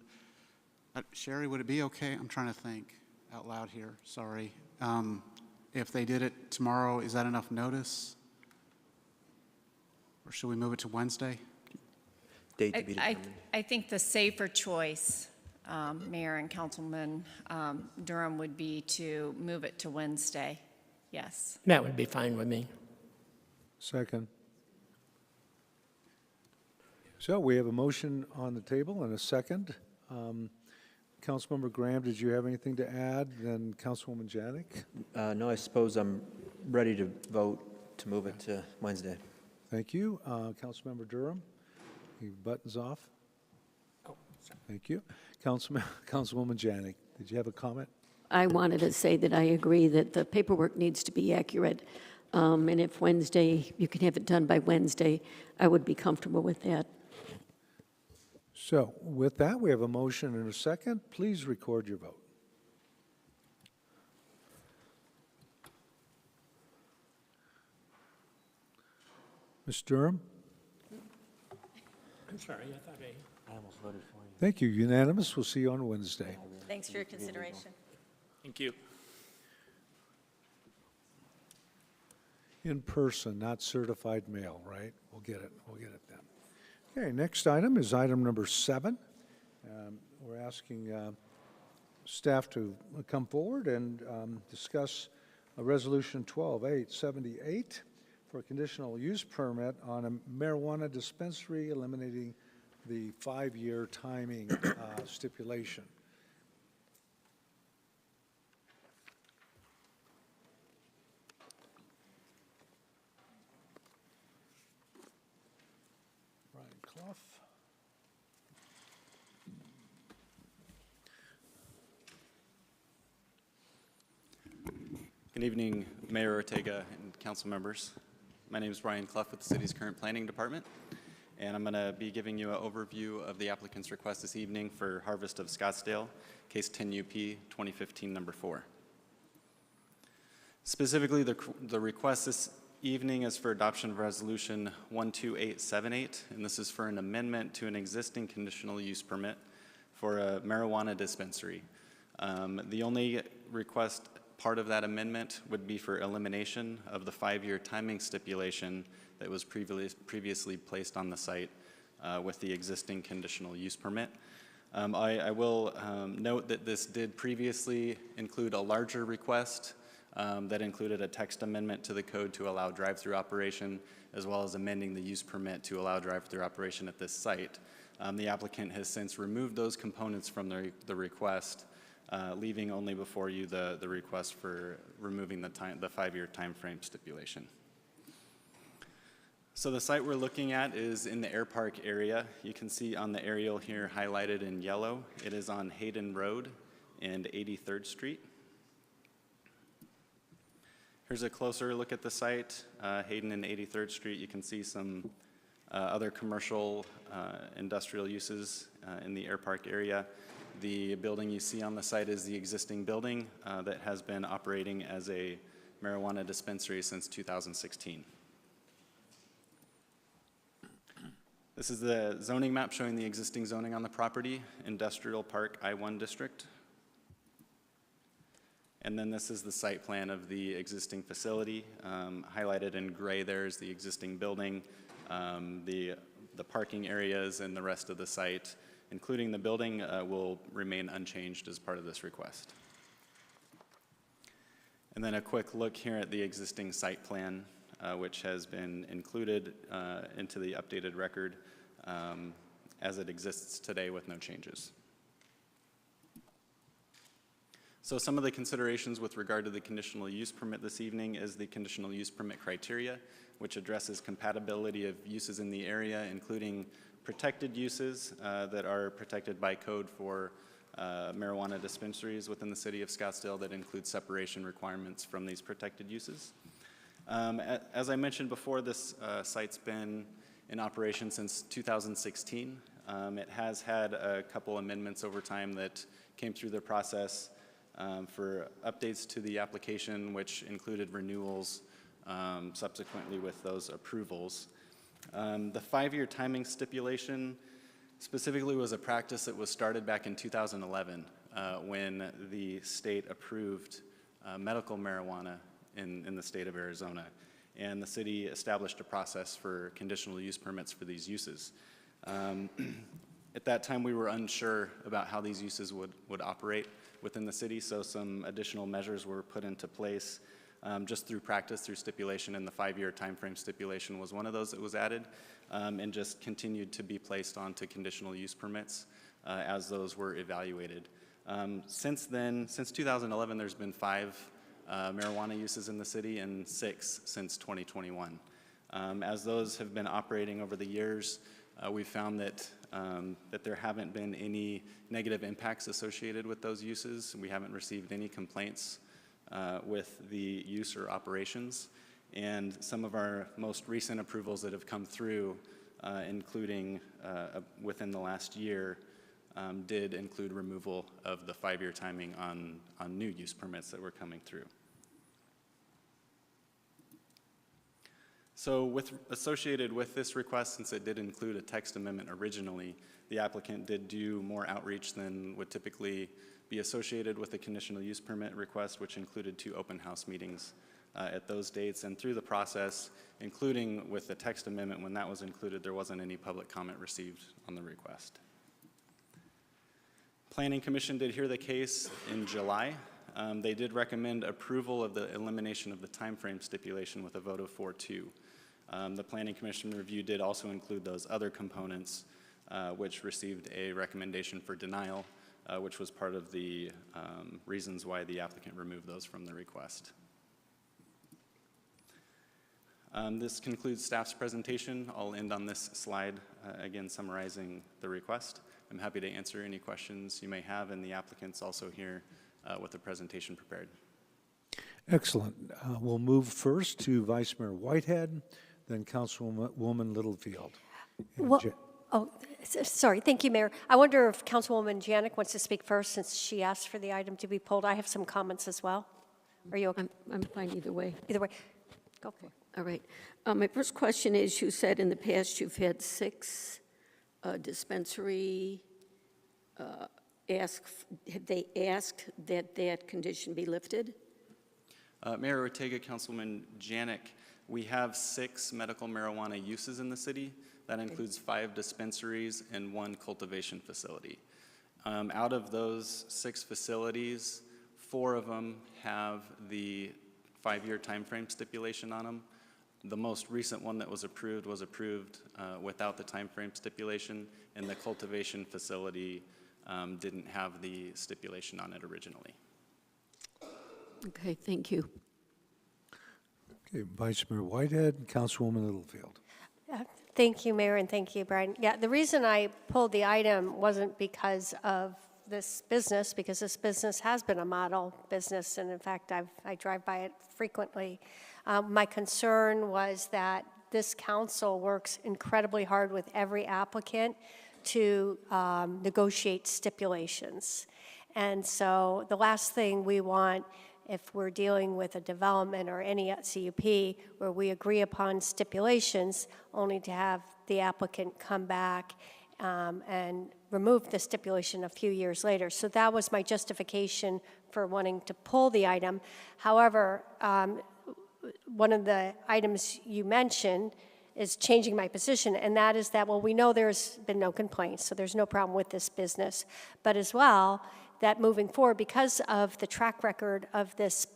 Sherry, would it be okay? I'm trying to think out loud here, sorry. If they did it tomorrow, is that enough notice? Or should we move it to Wednesday? Date to be determined. I think the safer choice, Mayor and Councilman Durham, would be to move it to Wednesday. Yes. That would be fine with me. Second. So we have a motion on the table and a second. Councilmember Graham, did you have anything to add? Then Councilwoman Janik? No, I suppose I'm ready to vote to move it to Wednesday. Thank you. Councilmember Durham? Your button's off. Oh, sorry. Thank you. Councilwoman Janik, did you have a comment? I wanted to say that I agree that the paperwork needs to be accurate. And if Wednesday, you can have it done by Wednesday, I would be comfortable with that. So with that, we have a motion and a second. Please record your vote. Ms. Durham? I'm sorry, I thought I almost voted for you. Thank you. Unanimous. We'll see you on Wednesday. Thanks for your consideration. Thank you. In person, not certified mail, right? We'll get it then. Okay, next item is item number 7. We're asking staff to come forward and discuss a resolution 12-878 for a conditional use permit on a marijuana dispensary, eliminating the 5-year timing stipulation. Brian Clough. Good evening, Mayor Ortega and council members. My name is Brian Clough with the city's current planning department, and I'm going to be giving you an overview of the applicant's request this evening for Harvest of Scottsdale, case 10 UP 2015 number 4. Specifically, the request this evening is for adoption of resolution 12878, and this is for an amendment to an existing conditional use permit for a marijuana dispensary. The only request part of that amendment would be for elimination of the 5-year timing stipulation that was previously placed on the site with the existing conditional use permit. I will note that this did previously include a larger request that included a text amendment to the code to allow drive-through operation, as well as amending the use permit to allow drive-through operation at this site. The applicant has since removed those components from the request, leaving only before you the request for removing the 5-year time frame stipulation. So the site we're looking at is in the Air Park area. You can see on the aerial here highlighted in yellow. It is on Hayden Road and 83rd Street. Here's a closer look at the site. Hayden and 83rd Street, you can see some other commercial industrial uses in the Air Park area. The building you see on the site is the existing building that has been operating as a marijuana dispensary since 2016. This is the zoning map showing the existing zoning on the property, Industrial Park I-1 District. And then this is the site plan of the existing facility. Highlighted in gray there is the existing building, the parking areas and the rest of the site, including the building, will remain unchanged as part of this request. And then a quick look here at the existing site plan, which has been included into the updated record as it exists today with no changes. So some of the considerations with regard to the conditional use permit this evening is the conditional use permit criteria, which addresses compatibility of uses in the area, including protected uses that are protected by code for marijuana dispensaries within the city of Scottsdale that include separation requirements from these protected uses. As I mentioned before, this site's been in operation since 2016. It has had a couple amendments over time that came through the process for updates to the application, which included renewals subsequently with those approvals. The 5-year timing stipulation specifically was a practice that was started back in 2011 when the state approved medical marijuana in the state of Arizona. And the city established a process for conditional use permits for these uses. At that time, we were unsure about how these uses would operate within the city, so some additional measures were put into place just through practice, through stipulation, and the 5-year time frame stipulation was one of those that was added, and just continued to be placed onto conditional use permits as those were evaluated. Since then, since 2011, there's been 5 marijuana uses in the city and 6 since 2021. As those have been operating over the years, we've found that there haven't been any negative impacts associated with those uses. We haven't received any complaints with the use or operations. And some of our most recent approvals that have come through, including within the last year, did include removal of the 5-year timing on new use permits that were coming through. So associated with this request, since it did include a text amendment originally, the applicant did do more outreach than would typically be associated with a conditional use permit request, which included 2 open house meetings at those dates. And through the process, including with the text amendment, when that was included, there wasn't any public comment received on the request. Planning Commission did hear the case in July. They did recommend approval of the elimination of the timeframe stipulation with a vote of 4-2. The Planning Commission review did also include those other components, which received a recommendation for denial, which was part of the reasons why the applicant removed those from the request. This concludes staff's presentation. I'll end on this slide, again summarizing the request. I'm happy to answer any questions you may have, and the applicant's also here with a presentation prepared. Excellent. We'll move first to Vice Mayor Whitehead, then Councilwoman Littlefield. Sorry, thank you, Mayor. I wonder if Councilwoman Janik wants to speak first since she asked for the item to be pulled. I have some comments as well. Are you okay? I'm fine either way. Either way, go for it. All right. My first question is, you said in the past you've had 6 dispensary have they asked that that condition be lifted? Mayor Ortega, Councilman Janik, we have 6 medical marijuana uses in the city. That includes 5 dispensaries and 1 cultivation facility. Out of those 6 facilities, 4 of them have the 5-year timeframe stipulation on them. The most recent one that was approved without the timeframe stipulation, and the cultivation facility didn't have the stipulation on it originally. Okay, thank you. Okay, Vice Mayor Whitehead, Councilwoman Littlefield. Thank you, Mayor, and thank you, Brian. Yeah, the reason I pulled the item wasn't because of this business, because this business has been a model business, and in fact, I drive by it frequently. My concern was that this council works incredibly hard with every applicant to negotiate stipulations. And so the last thing we want, if we're dealing with a development or any CUP where we agree upon stipulations, only to have the applicant come back and remove the stipulation a few years later. So that was my justification for wanting to pull the item. However, one of the items you mentioned is changing my position, and that is that, well, we know there's been no complaints, so there's no problem with this business, but as well, that moving forward, because of the track record of this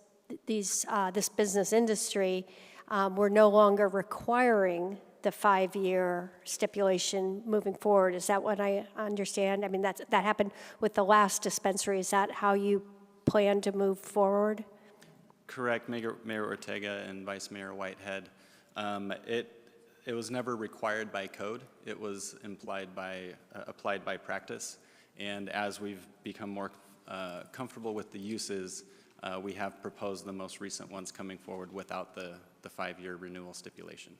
business industry, we're no longer requiring the 5-year stipulation moving forward. Is that what I understand? I mean, that happened with the last dispensary. Is that how you plan to move forward? Correct, Mayor Ortega and Vice Mayor Whitehead. It was never required by code. It was applied by practice. And as we've become more comfortable with the uses, we have proposed the most recent ones coming forward without the 5-year renewal stipulation.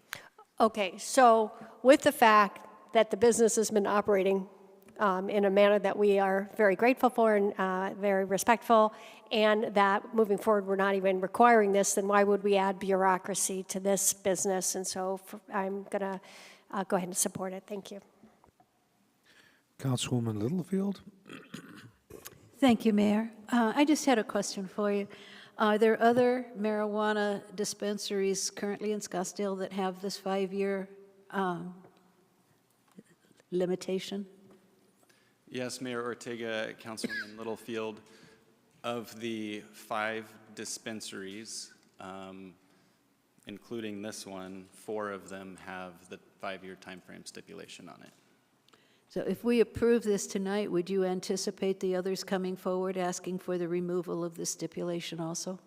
Okay, so with the fact that the business has been operating in a manner that we are very grateful for and very respectful, and that moving forward we're not even requiring this, then why would we add bureaucracy to this business? And so I'm going to go ahead and support it. Thank you. Councilwoman Littlefield. Thank you, Mayor. I just had a question for you. Are there other marijuana dispensaries currently in Scottsdale that have this 5-year limitation? Yes, Mayor Ortega, Councilwoman Littlefield. Of the 5 dispensaries, including this one, 4 of them have the 5-year timeframe stipulation on it. So if we approve this tonight, would you anticipate the others coming forward asking for the removal of the stipulation also?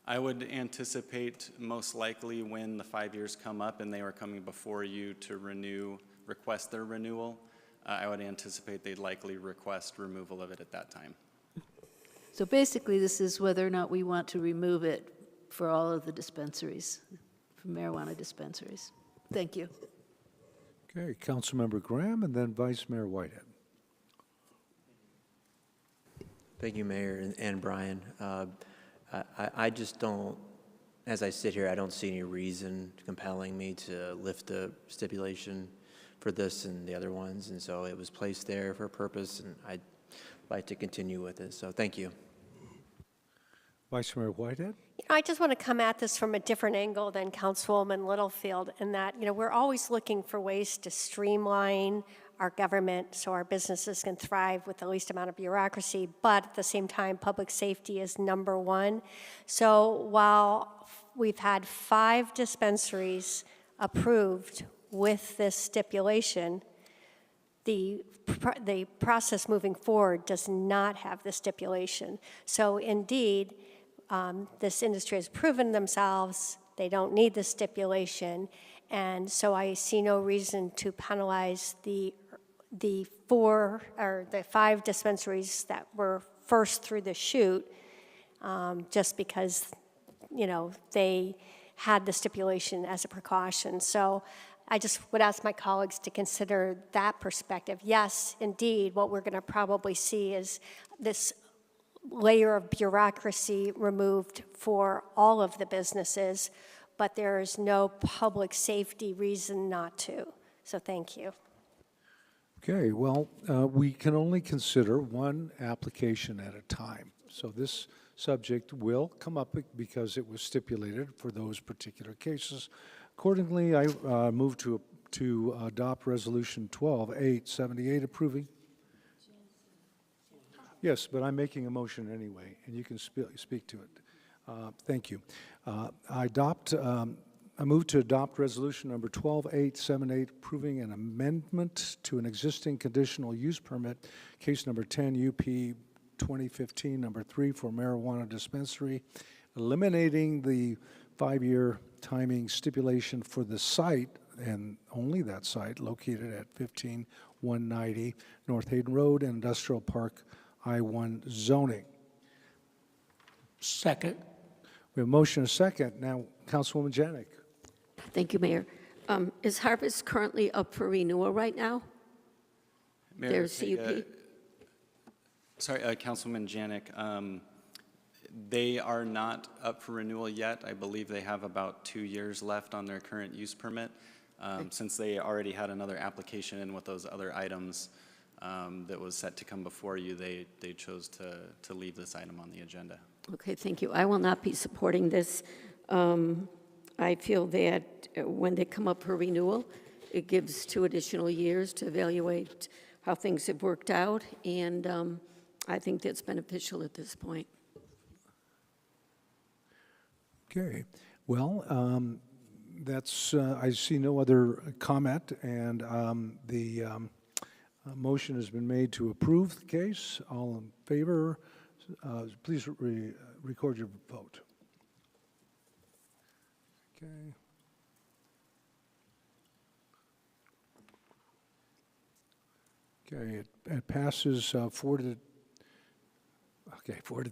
I would anticipate most likely when the 5 years come up and they are coming before you to request their renewal, I would anticipate they'd likely request removal of it at that time. So basically, this is whether or not we want to remove it for all of the dispensaries, for marijuana dispensaries. Thank you. Okay, Councilmember Graham, and then Vice Mayor Whitehead. Thank you, Mayor and Brian. I just don't as I sit here, I don't see any reason compelling me to lift the stipulation for this and the other ones, and so it was placed there for a purpose, and I'd like to continue with it, so thank you. Vice Mayor Whitehead? I just want to come at this from a different angle than Councilwoman Littlefield, in that, we're always looking for ways to streamline our government so our businesses can thrive with the least amount of bureaucracy, but at the same time, public safety is number one. So while we've had 5 dispensaries approved with this stipulation, the process moving forward does not have the stipulation. So indeed, this industry has proven themselves, they don't need the stipulation, and so I see no reason to penalize the 5 dispensaries that were first through the chute, just because, they had the stipulation as a precaution. So I just would ask my colleagues to consider that perspective. Yes, indeed, what we're going to probably see is this layer of bureaucracy removed for all of the businesses, but there is no public safety reason not to. So thank you. Okay, well, we can only consider one application at a time. So this subject will come up because it was stipulated for those particular cases. Accordingly, I move to adopt Resolution 12-878 approving. Yes, but I'm making a motion anyway, and you can speak to it. Thank you. I move to adopt Resolution number 12-878 approving an amendment to an existing conditional use permit, case number 10 UP 2015 number 3 for marijuana dispensary, eliminating the 5-year timing stipulation for the site, and only that site, located at 15190 North Hayden Road, Industrial Park, I-1 zoning. Second. We have a motion and a second. Now, Councilwoman Janik. Thank you, Mayor. Is Harvest currently up for renewal right now? Mayor, There's CUP? Sorry, Councilman Janik. They are not up for renewal yet. I believe they have about 2 years left on their current use permit. Since they already had another application in with those other items that was set to come before you, they chose to leave this item on the agenda. Okay, thank you. I will not be supporting this. I feel that when they come up for renewal, it gives 2 additional years to evaluate how things have worked out, and I think that's beneficial at this point. Okay. Well, I see no other comment, and the motion has been made to approve the case. All in favor, please record your vote. Okay. Okay, it passes 4 to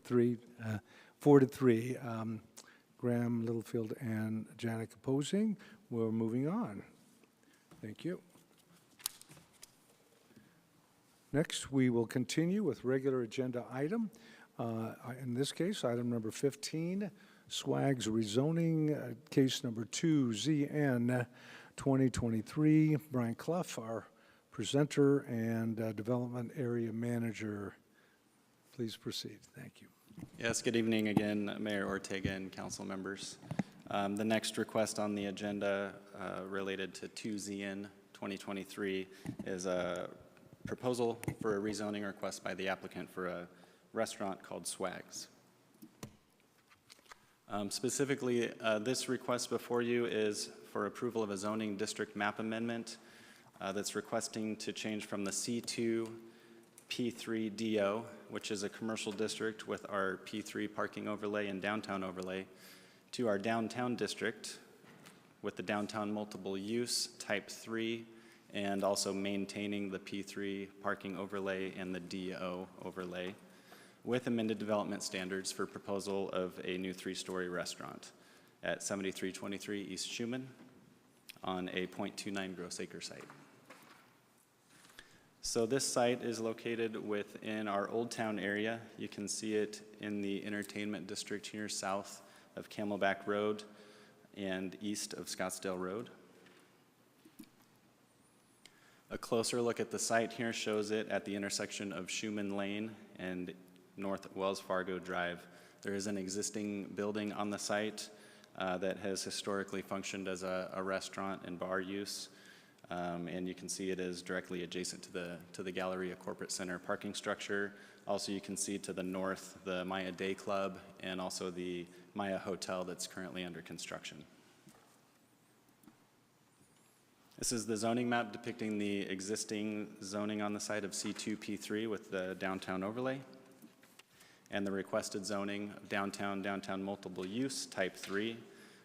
3. 4 to 3. Graham, Littlefield, and Janik opposing. We're moving on. Thank you. Next, we will continue with regular agenda item. In this case, item number 15, Swag's rezoning, case number 2, ZN 2023. Brian Clough, our presenter and development area manager. Please proceed. Thank you. Yes, good evening again, Mayor Ortega and council members. The next request on the agenda related to 2ZN 2023 is a proposal for a rezoning request by the applicant for a restaurant called Swag's. Specifically, this request before you is for approval of a zoning district map amendment that's requesting to change from the C2 P3 DO, which is a commercial district with our P3 parking overlay and downtown overlay, to our downtown district with the downtown multiple use type 3, and also maintaining the P3 parking overlay and the DO overlay, with amended development standards for proposal of a new 3-story restaurant at 7323 East Schumann on a 0.29 gross acre site. So this site is located within our Old Town area. You can see it in the entertainment district here south of Camelback Road and east of Scottsdale Road. A closer look at the site here shows it at the intersection of Schumann Lane and North Wells Fargo Drive. There is an existing building on the site that has historically functioned as a restaurant and bar use. And you can see it is directly adjacent to the Galleria Corporate Center parking structure. Also, you can see to the north the Maya Day Club and also the Maya Hotel that's currently under construction. This is the zoning map depicting the existing zoning on the site of C2P3 with the downtown overlay, and the requested zoning of downtown multiple use type 3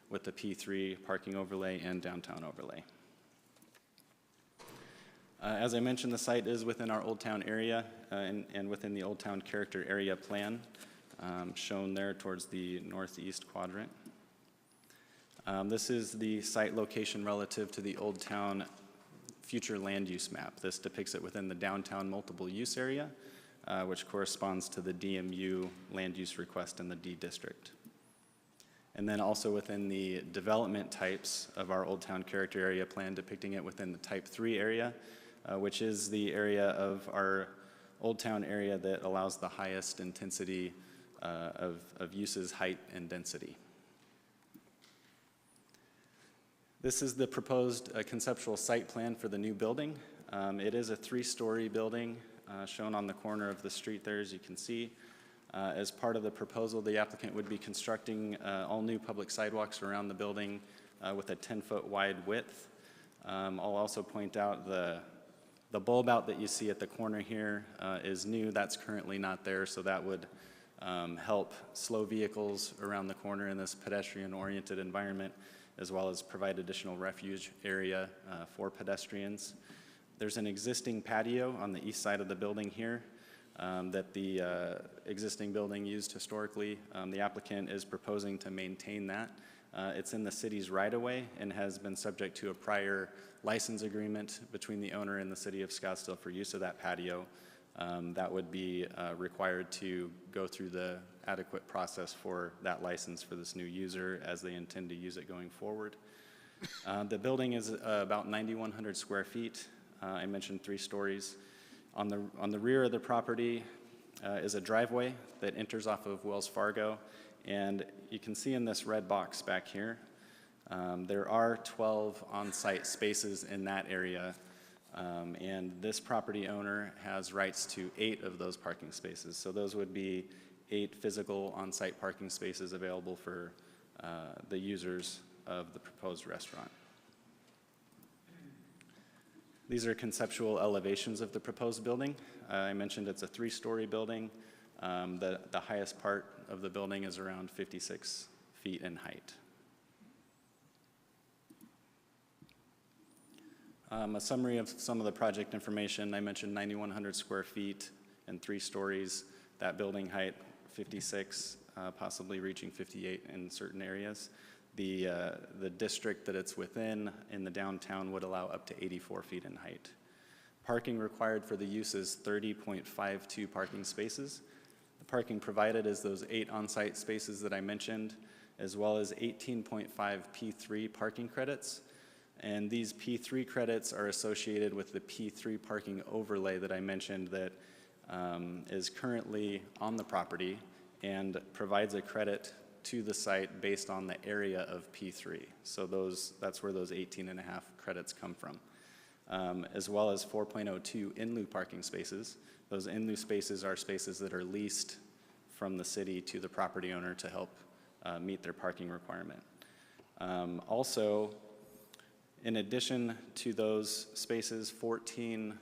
with the P3 parking overlay and downtown overlay. As I mentioned, the site is within our Old Town area and within the Old Town Character Area Plan, shown there towards the northeast quadrant. This is the site location relative to the Old Town future land use map. This depicts it within the downtown multiple use area, which corresponds to the DMU land use request in the D district. And then also within the development types of our Old Town Character Area Plan, depicting it within the type 3 area, which is the area of our Old Town area that allows the highest intensity of uses, height, and density. This is the proposed conceptual site plan for the new building. It is a 3-story building shown on the corner of the street there, as you can see. As part of the proposal, the applicant would be constructing all new public sidewalks around the building with a 10-foot wide width. I'll also point out the bulb out that you see at the corner here is new. That's currently not there, so that would help slow vehicles around the corner in this pedestrian-oriented environment, as well as provide additional refuge area for pedestrians. There's an existing patio on the east side of the building here that the existing building used historically. The applicant is proposing to maintain that. It's in the city's right-of-way and has been subject to a prior license agreement between the owner and the city of Scottsdale for use of that patio. That would be required to go through the adequate process for that license for this new user as they intend to use it going forward. The building is about 9,100 square feet. I mentioned 3 stories. On the rear of the property is a driveway that enters off of Wells Fargo, and you can see in this red box back here, there are 12 on-site spaces in that area. And this property owner has rights to 8 of those parking spaces. So those would be 8 physical on-site parking spaces available for the users of the proposed restaurant. These are conceptual elevations of the proposed building. I mentioned it's a 3-story building. The highest part of the building is around 56 feet in height. A summary of some of the project information. I mentioned 9,100 square feet and 3 stories. That building height, 56, possibly reaching 58 in certain areas. The district that it's within in the downtown would allow up to 84 feet in height. Parking required for the use is 30.52 parking spaces. The parking provided is those 8 on-site spaces that I mentioned, as well as 18.5 P3 parking credits. And these P3 credits are associated with the P3 parking overlay that I mentioned that is currently on the property and provides a credit to the site based on the area of P3. So that's where those 18.5 credits come from. As well as 4.02 in lieu parking spaces. Those in lieu spaces are spaces that are leased from the city to the property owner to help meet their parking requirement. Also, in addition to those spaces, 14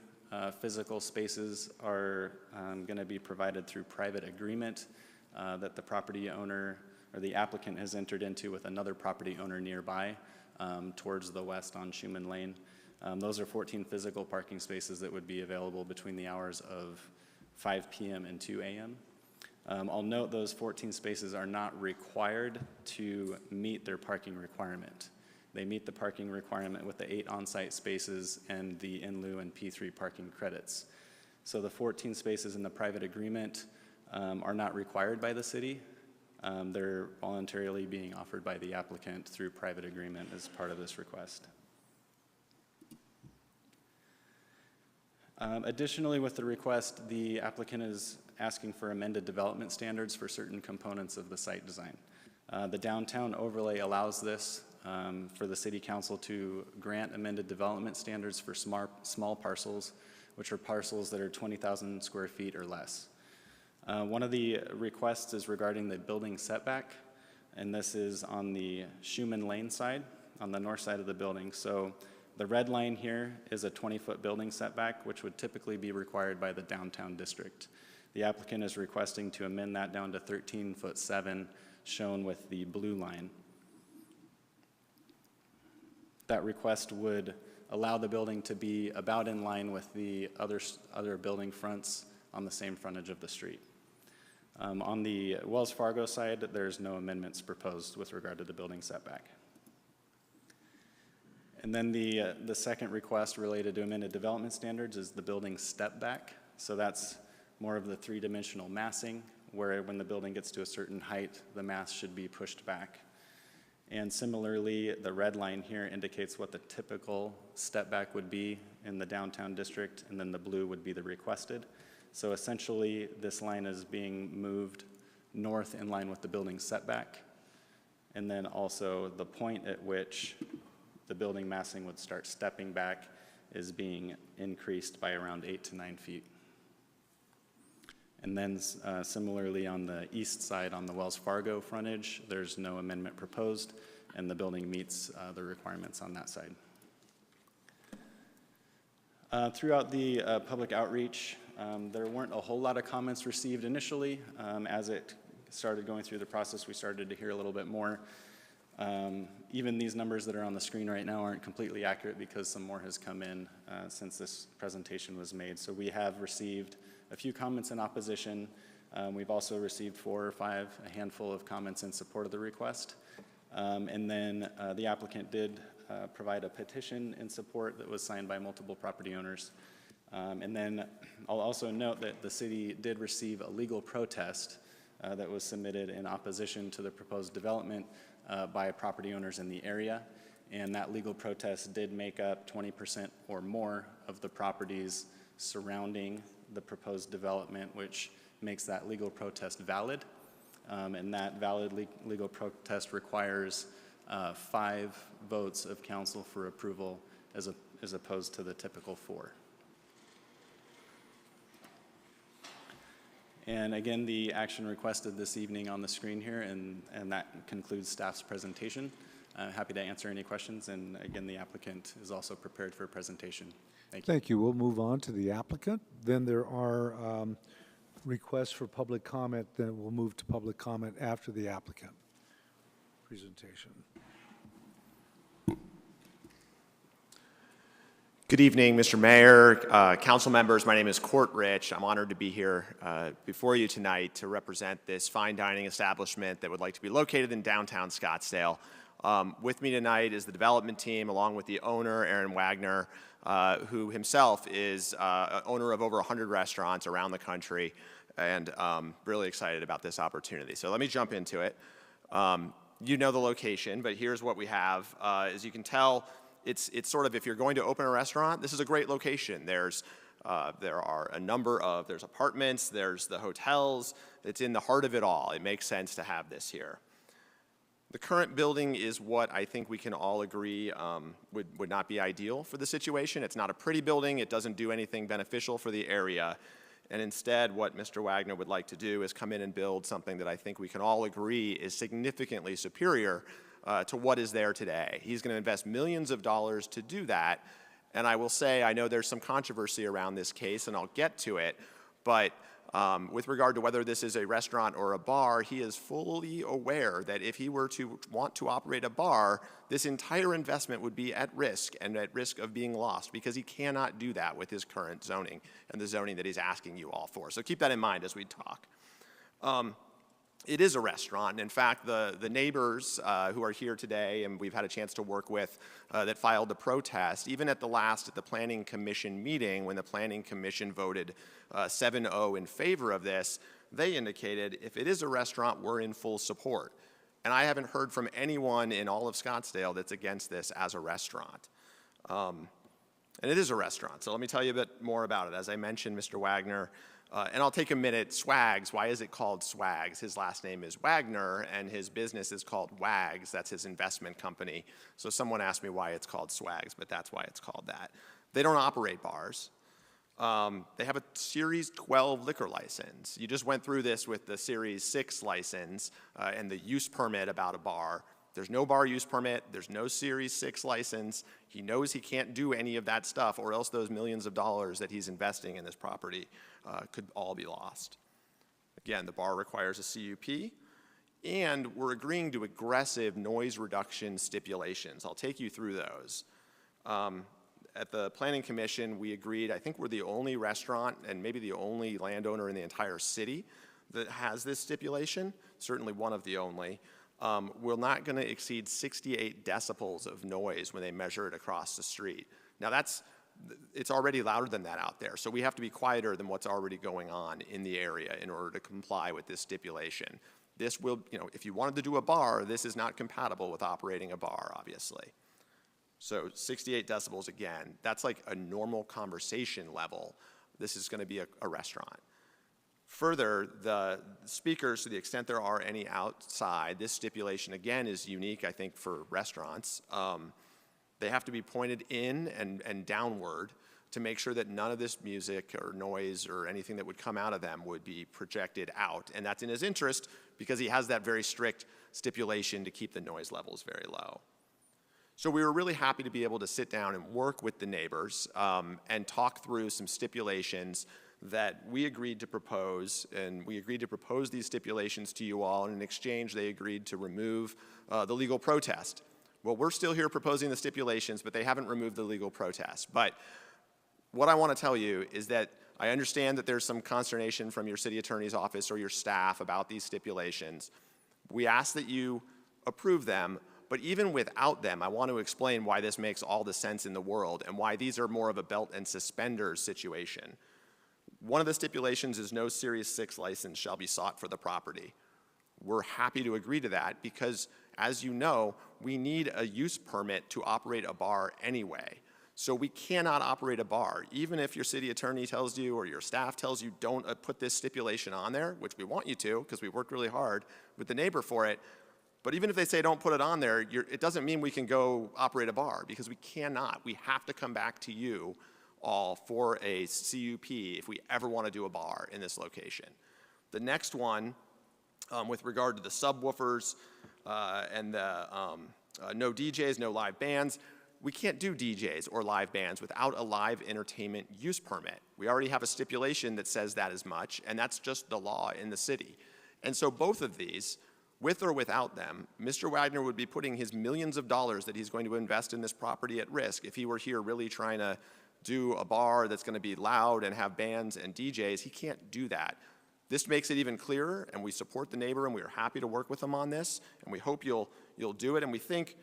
physical spaces are going to be provided through private agreement that the property owner or the applicant has entered into with another property owner nearby towards the west on Schumann Lane. Those are 14 physical parking spaces that would be available between the hours of 5 p.m. and 2 a.m. I'll note those 14 spaces are not required to meet their parking requirement. They meet the parking requirement with the 8 on-site spaces and the in lieu and P3 parking credits. So the 14 spaces in the private agreement are not required by the city. They're voluntarily being offered by the applicant through private agreement as part of this request. Additionally, with the request, the applicant is asking for amended development standards for certain components of the site design. The downtown overlay allows this for the City Council to grant amended development standards for small parcels, which are parcels that are 20,000 square feet or less. One of the requests is regarding the building setback, and this is on the Schumann Lane side, on the north side of the building. So the red line here is a 20-foot building setback, which would typically be required by the downtown district. The applicant is requesting to amend that down to 13'7", shown with the blue line. That request would allow the building to be about in line with the other building fronts on the same frontage of the street. On the Wells Fargo side, there's no amendments proposed with regard to the building setback. And then the second request related to amended development standards is the building step back. So that's more of the three-dimensional massing, where when the building gets to a certain height, the mass should be pushed back. And similarly, the red line here indicates what the typical step back would be in the downtown district, and then the blue would be the requested. So essentially, this line is being moved north in line with the building setback, and then also the point at which the building massing would start stepping back is being increased by around 8 to 9 feet. And then similarly on the east side, on the Wells Fargo frontage, there's no amendment proposed, and the building meets the requirements on that side. Throughout the public outreach, there weren't a whole lot of comments received initially. As it started going through the process, we started to hear a little bit more. Even these numbers that are on the screen right now aren't completely accurate because some more has come in since this presentation was made. So we have received a few comments in opposition. We've also received 4 or 5, a handful of comments in support of the request. And then the applicant did provide a petition in support that was signed by multiple property owners. And then I'll also note that the city did receive a legal protest that was submitted in opposition to the proposed development by property owners in the area. And that legal protest did make up 20% or more of the properties surrounding the proposed development, which makes that legal protest valid. And that valid legal protest requires 5 votes of council for approval as opposed to the typical 4. And again, the action requested this evening on the screen here, and that concludes staff's presentation. Happy to answer any questions, and again, the applicant is also prepared for a presentation. Thank you. Thank you. We'll move on to the applicant. Then there are requests for public comment. Then we'll move to public comment after the applicant presentation. Good evening, Mr. Mayor, council members. My name is Court Rich. I'm honored to be here before you tonight to represent this fine dining establishment that would like to be located in downtown Scottsdale. With me tonight is the development team, along with the owner, Aaron Wagner, who himself is owner of over 100 restaurants around the country, and really excited about this opportunity. So let me jump into it. You know the location, but here's what we have. As you can tell, it's sort of, if you're going to open a restaurant, this is a great location. There are a number of, there's apartments, there's the hotels. It's in the heart of it all. It makes sense to have this here. The current building is what I think we can all agree would not be ideal for the situation. It's not a pretty building. It doesn't do anything beneficial for the area. And instead, what Mr. Wagner would like to do is come in and build something that I think we can all agree is significantly superior to what is there today. He's going to invest millions of dollars to do that. And I will say, I know there's some controversy around this case, and I'll get to it, but with regard to whether this is a restaurant or a bar, he is fully aware that if he were to want to operate a bar, this entire investment would be at risk and at risk of being lost, because he cannot do that with his current zoning and the zoning that he's asking you all for. So keep that in mind as we talk. It is a restaurant. In fact, the neighbors who are here today and we've had a chance to work with that filed the protest, even at the Planning Commission meeting, when the Planning Commission voted 7-0 in favor of this, they indicated, if it is a restaurant, we're in full support. And I haven't heard from anyone in all of Scottsdale that's against this as a restaurant. And it is a restaurant, so let me tell you a bit more about it. As I mentioned, Mr. Wagner, and I'll take a minute, Swags, why is it called Swags? His last name is Wagner, and his business is called Wags. That's his investment company. So someone asked me why it's called Swags, but that's why it's called that. They don't operate bars. They have a Series 12 liquor license. You just went through this with the Series 6 license and the use permit about a bar. There's no bar use permit. There's no Series 6 license. He knows he can't do any of that stuff, or else those millions of dollars that he's investing in this property could all be lost. Again, the bar requires a CUP, and we're agreeing to aggressive noise reduction stipulations. I'll take you through those. At the Planning Commission, we agreed, I think we're the only restaurant and maybe the only landowner in the entire city that has this stipulation, certainly one of the only. We're not going to exceed 68 decibels of noise when they measure it across the street. Now it's already louder than that out there, so we have to be quieter than what's already going on in the area in order to comply with this stipulation. This will, if you wanted to do a bar, this is not compatible with operating a bar, obviously. So 68 decibels, again, that's like a normal conversation level. This is going to be a restaurant. Further, the speakers, to the extent there are any outside, this stipulation, again, is unique, I think, for restaurants. They have to be pointed in and downward to make sure that none of this music or noise or anything that would come out of them would be projected out. And that's in his interest because he has that very strict stipulation to keep the noise levels very low. So we were really happy to be able to sit down and work with the neighbors and talk through some stipulations that we agreed to propose, and we agreed to propose these stipulations to you all, and in exchange they agreed to remove the legal protest. Well, we're still here proposing the stipulations, but they haven't removed the legal protest. But what I want to tell you is that I understand that there's some consternation from your city attorney's office or your staff about these stipulations. We ask that you approve them, but even without them, I want to explain why this makes all the sense in the world and why these are more of a belt and suspenders situation. One of the stipulations is no Series 6 license shall be sought for the property. We're happy to agree to that because, as you know, we need a use permit to operate a bar anyway. So we cannot operate a bar, even if your city attorney tells you or your staff tells you don't put this stipulation on there, which we want you to because we worked really hard with the neighbor for it. But even if they say don't put it on there, it doesn't mean we can go operate a bar because we cannot. We have to come back to you all for a CUP if we ever want to do a bar in this location. The next one, with regard to the subwoofers and the no DJs, no live bands, we can't do DJs or live bands without a live entertainment use permit. We already have a stipulation that says that as much, and that's just the law in the city. And so both of these, with or without them, Mr. Wagner would be putting his millions of dollars that he's going to invest in this property at risk if he were here really trying to do a bar that's going to be loud and have bands and DJs. He can't do that. This makes it even clearer, and we support the neighbor, and we are happy to work with him on this, and we hope you'll do it. And we think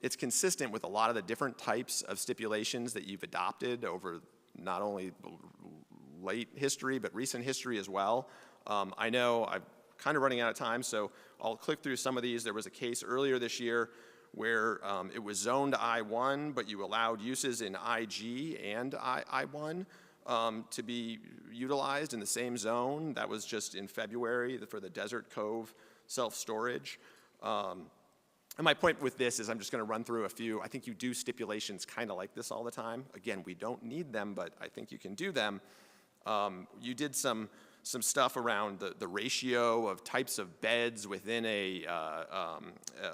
it's consistent with a lot of the different types of stipulations that you've adopted over not only late history, but recent history as well. I know I'm kind of running out of time, so I'll click through some of these. There was a case earlier this year where it was zoned I-1, but you allowed uses in IG and I-1 to be utilized in the same zone. That was just in February for the Desert Cove self-storage. And my point with this is I'm just going to run through a few. I think you do stipulations kind of like this all the time. Again, we don't need them, but I think you can do them. You did some stuff around the ratio of types of beds within a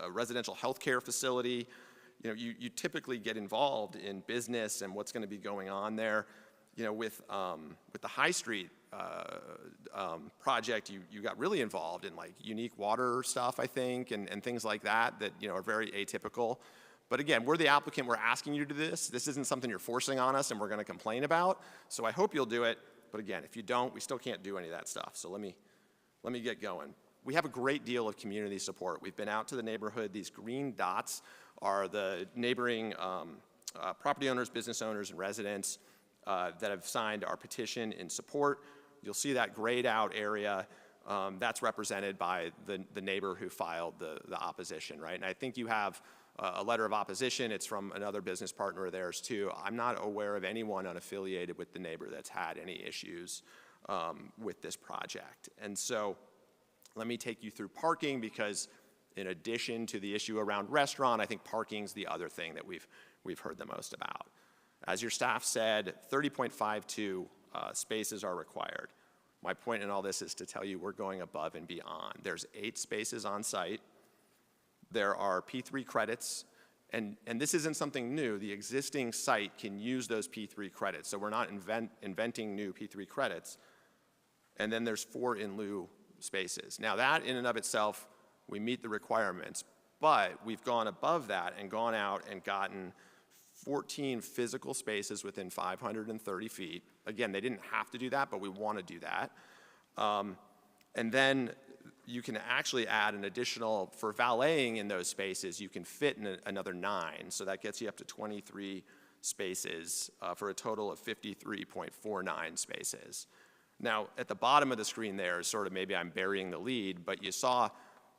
residential healthcare facility. You typically get involved in business and what's going to be going on there. With the High Street project, you got really involved in like unique water stuff, I think, and things like that are very atypical. But again, we're the applicant. We're asking you to do this. This isn't something you're forcing on us and we're going to complain about. So I hope you'll do it. But again, if you don't, we still can't do any of that stuff. So let me get going. We have a great deal of community support. We've been out to the neighborhood. These green dots are the neighboring property owners, business owners, and residents that have signed our petition in support. you'll see that grayed out area. That's represented by the neighbor who filed the opposition, right? And I think you have a letter of opposition. It's from another business partner of theirs too. I'm not aware of anyone unaffiliated with the neighbor that's had any issues with this project. And so let me take you through parking, because in addition to the issue around restaurant, I think parking's the other thing that we've heard the most about. As your staff said, 30.52 spaces are required. My point in all this is to tell you we're going above and beyond. There's 8 spaces on site. There are P3 credits, and this isn't something new. The existing site can use those P3 credits, so we're not inventing new P3 credits. And then there's 4 in lieu spaces. Now that in and of itself, we meet the requirements, but we've gone above that and gone out and gotten 14 physical spaces within 530 feet. Again, they didn't have to do that, but we want to do that. And then you can actually add an additional, for valeting in those spaces, you can fit in another 9. So that gets you up to 23 spaces for a total of 53.49 spaces. Now, at the bottom of the screen there is sort of, maybe I'm burying the lead, but you saw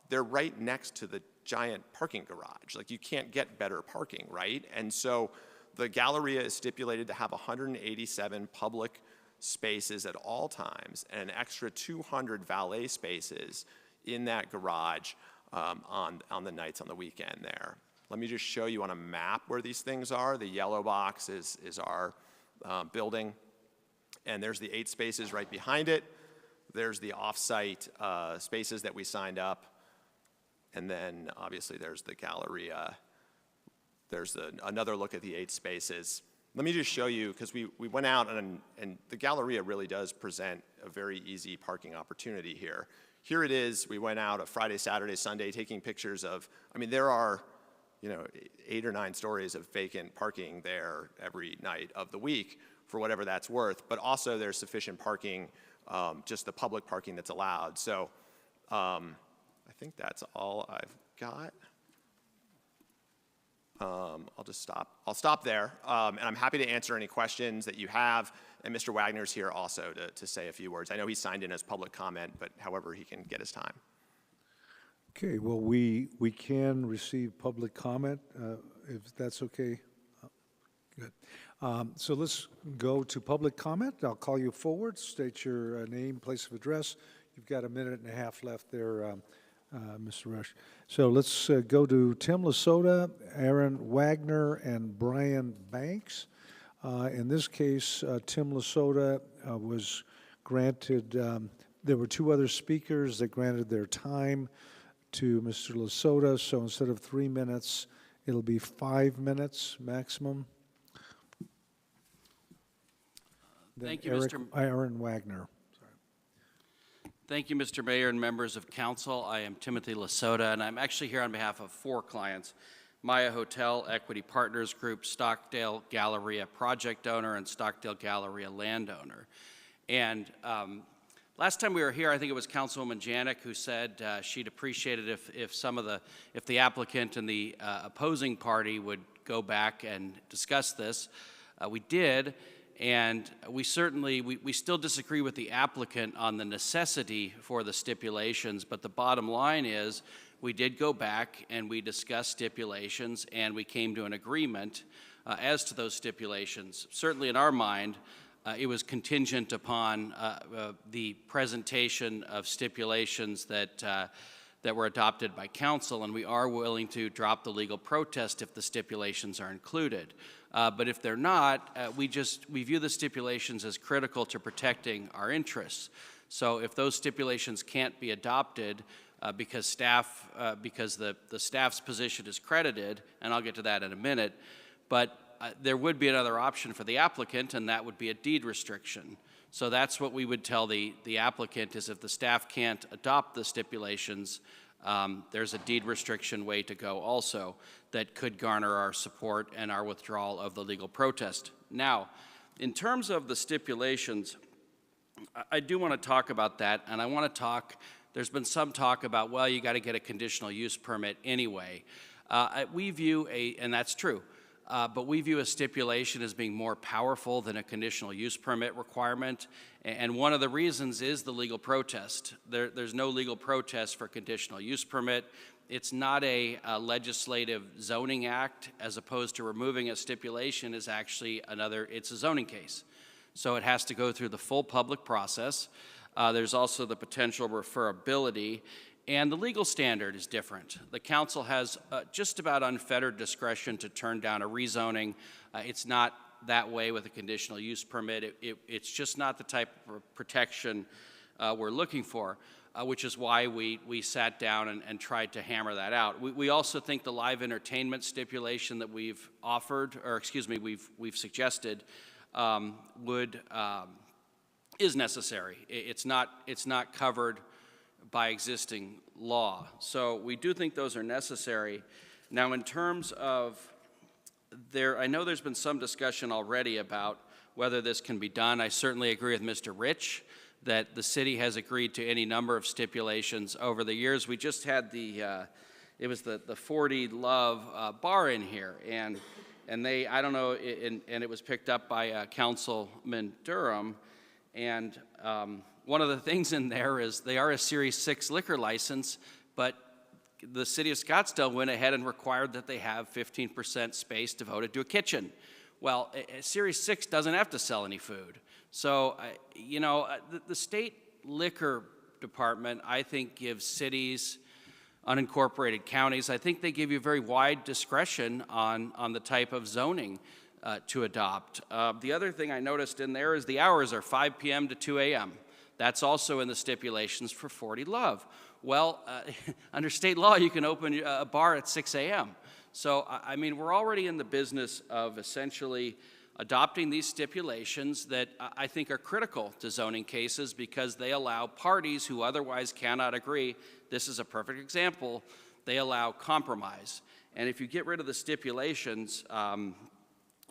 they're right next to the giant parking garage. Like, you can't get better parking, right? And so the Galleria is stipulated to have 187 public spaces at all times and an extra 200 valet spaces in that garage on the nights on the weekend there. Let me just show you on a map where these things are. The yellow box is our building, and there's the 8 spaces right behind it. There's the off-site spaces that we signed up. And then obviously there's the Galleria. There's another look at the 8 spaces. Let me just show you, because we went out and the Galleria really does present a very easy parking opportunity here. Here it is. We went out a Friday, Saturday, Sunday taking pictures of, I mean, there are, 8 or 9 stories of vacant parking there every night of the week for whatever that's worth. But also there's sufficient parking, just the public parking that's allowed. So I think that's all I've got. I'll stop there, and I'm happy to answer any questions that you have. And Mr. Wagner's here also to say a few words. I know he signed in as public comment, but however he can get his time. Okay, well, we can receive public comment, if that's okay. Good. So let's go to public comment. I'll call you forward, state your name, place of address. You've got a minute and a half left there, Mr. Rush. So let's go to Tim Lasota, Aaron Wagner, and Brian Banks. In this case, Tim Lasota was granted, there were 2 other speakers that granted their time to Mr. Lasota, so instead of 3 minutes, it'll be 5 minutes maximum. Thank you, Aaron Wagner. Thank you, Mr. Mayor and members of council. I am Timothy Lasota, and I'm actually here on behalf of 4 clients: Maya Hotel Equity Partners Group, Stockdale Galleria project owner, and Stockdale Galleria landowner. And last time we were here, I think it was Councilwoman Janik who said she'd appreciate it if the applicant and the opposing party would go back and discuss this. We did. And we still disagree with the applicant on the necessity for the stipulations, but the bottom line is we did go back and we discussed stipulations and we came to an agreement as to those stipulations. Certainly in our mind, it was contingent upon the presentation of stipulations that were adopted by council, and we are willing to drop the legal protest if the stipulations are included. But if they're not, we view the stipulations as critical to protecting our interests. So if those stipulations can't be adopted because the staff's position is credited, and I'll get to that in a minute, but there would be another option for the applicant, and that would be a deed restriction. So that's what we would tell the applicant, is if the staff can't adopt the stipulations, there's a deed restriction way to go also that could garner our support and our withdrawal of the legal protest. Now, in terms of the stipulations, I do want to talk about that, and I want to talk, there's been some talk about, well, you got to get a conditional use permit anyway. We view and that's true, but we view a stipulation as being more powerful than a conditional use permit requirement. And one of the reasons is the legal protest. There's no legal protest for conditional use permit. It's not a legislative zoning act, as opposed to removing a stipulation is actually it's a zoning case. So it has to go through the full public process. There's also the potential referability, and the legal standard is different. The council has just about unfettered discretion to turn down a rezoning. It's not that way with a conditional use permit. It's just not the type of protection we're looking for, which is why we sat down and tried to hammer that out. We also think the live entertainment stipulation that we've offered, or excuse me, we've suggested, is necessary. It's not covered by existing law. So we do think those are necessary. Now, in terms of I know there's been some discussion already about whether this can be done. I certainly agree with Mr. Rich that the city has agreed to any number of stipulations over the years. We just had it was the 40 Love bar in here, and they, I don't know, and it was picked up by Councilman Durham, and one of the things in there is they are a Series 6 liquor license, but the city of Scottsdale went ahead and required that they have 15% space devoted to a kitchen. Well, Series 6 doesn't have to sell any food. So, you know, the state liquor department, I think, gives cities, unincorporated counties, I think they give you very wide discretion on the type of zoning to adopt. The other thing I noticed in there is the hours are 5 p.m. to 2 a.m. That's also in the stipulations for 40 Love. Well, under state law, you can open a bar at 6 a.m. So, I mean, we're already in the business of essentially adopting these stipulations that I think are critical to zoning cases because they allow parties who otherwise cannot agree. This is a perfect example. They allow compromise. And if you get rid of the stipulations,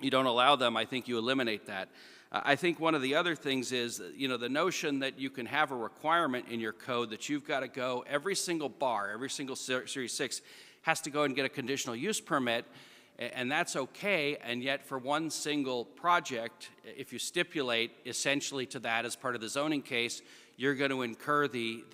you don't allow them, I think you eliminate that. I think one of the other things is, you know, the notion that you can have a requirement in your code that you've got to go, every single bar, every single Series 6 has to go and get a conditional use permit, and that's okay, and yet for one single project, if you stipulate essentially to that as part of the zoning case, you're going to incur the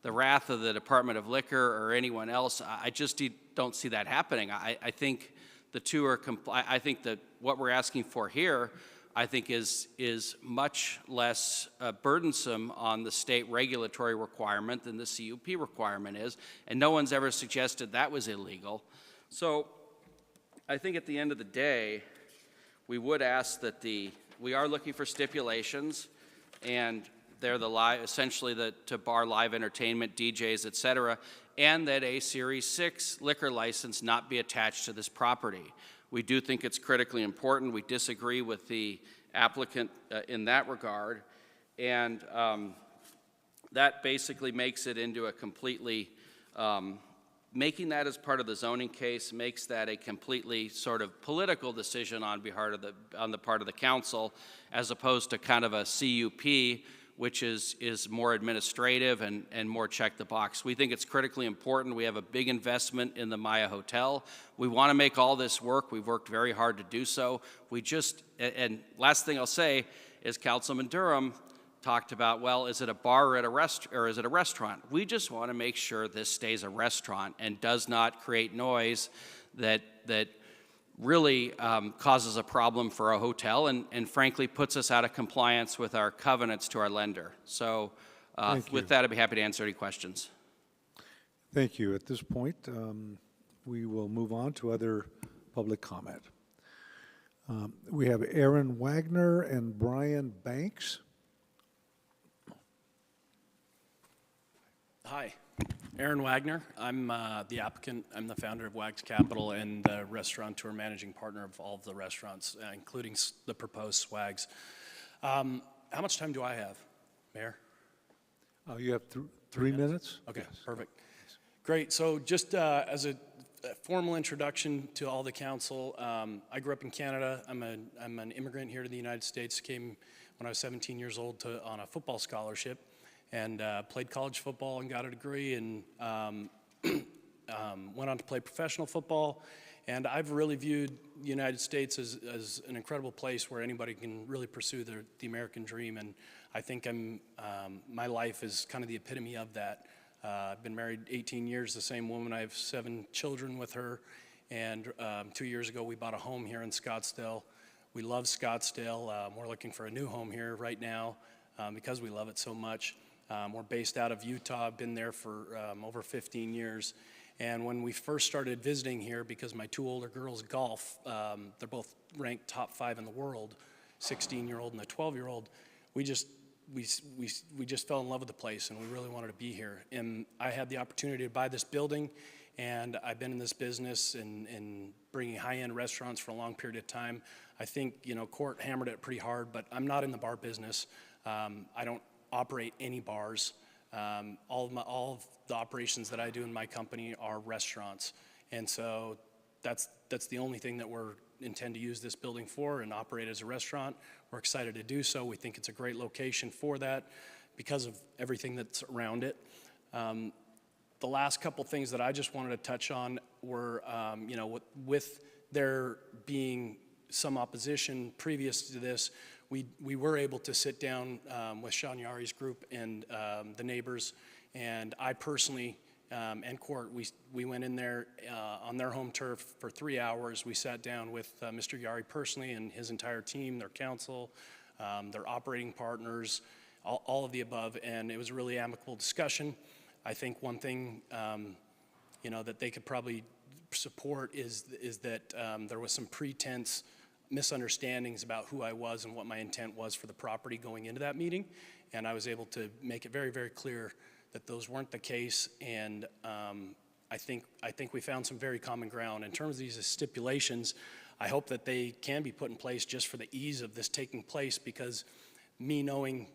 wrath of the Department of Liquor or anyone else. I just don't see that happening. I think the two are, I think that what we're asking for here, I think is much less burdensome on the state regulatory requirement than the CUP requirement is, and no one's ever suggested that was illegal. So I think at the end of the day, we would ask that we are looking for stipulations, and they're essentially to bar live entertainment, DJs, et cetera, and that a Series 6 liquor license not be attached to this property. We do think it's critically important. We disagree with the applicant in that regard, and that basically makes it into a completely, making that as part of the zoning case makes that a completely sort of political decision on the part of the council, as opposed to kind of a CUP, which is more administrative and more check the box. We think it's critically important. We have a big investment in the Maya Hotel. We want to make all this work. We've worked very hard to do so. And last thing I'll say is Councilman Durham talked about, well, is it a bar or is it a restaurant? We just want to make sure this stays a restaurant and does not create noise that really causes a problem for a hotel and frankly puts us out of compliance with our covenants to our lender. So with that, I'd be happy to answer any questions. Thank you. At this point, we will move on to other public comment. We have Aaron Wagner and Brian Banks. Hi. Aaron Wagner. I'm the applicant. I'm the founder of Wags Capital and the restaurateur managing partner of all of the restaurants, including the proposed Swags. How much time do I have, Mayor? You have 3 minutes? Okay, yes. Perfect. Great. So just as a formal introduction to all the council, I grew up in Canada. I'm an immigrant here to the United States. Came when I was 17 years old on a football scholarship. And played college football and got a degree and went on to play professional football And I've really viewed the United States as an incredible place where anybody can really pursue the American dream. And I think my life is kind of the epitome of that. I've been married 18 years, the same woman. I have 7 children with her. And 2 years ago, we bought a home here in Scottsdale. We love Scottsdale. We're looking for a new home here right now because we love it so much. We're based out of Utah. I've been there for over 15 years. And when we first started visiting here, because my 2 older girls golf, they're both ranked top 5 in the world, 16-year-old and a 12-year-old, we just fell in love with the place, and we really wanted to be here. And I had the opportunity to buy this building, and I've been in this business and bringing high-end restaurants for a long period of time. I think, Court hammered it pretty hard, but I'm not in the bar business. I don't operate any bars. All of the operations that I do in my company are restaurants. And so that's the only thing that we're intend to use this building for, and operate as a restaurant. We're excited to do so. We think it's a great location for that because of everything that's around it. The last couple things that I just wanted to touch on were, with there being some opposition previous to this, we were able to sit down with Sean Yari's group and the neighbors, and I personally and Court, we went in there on their home turf for 3 hours. We sat down with Mr. Yari personally and his entire team, their council, their operating partners, all of the above, and it was a really amicable discussion. I think one thing that they could probably support is that there was some pretense misunderstandings about who I was and what my intent was for the property going into that meeting, and I was able to make it very, very clear that those weren't the case, and I think we found some very common ground. In terms of these stipulations, I hope that they can be put in place just for the ease of this taking place, because me knowing,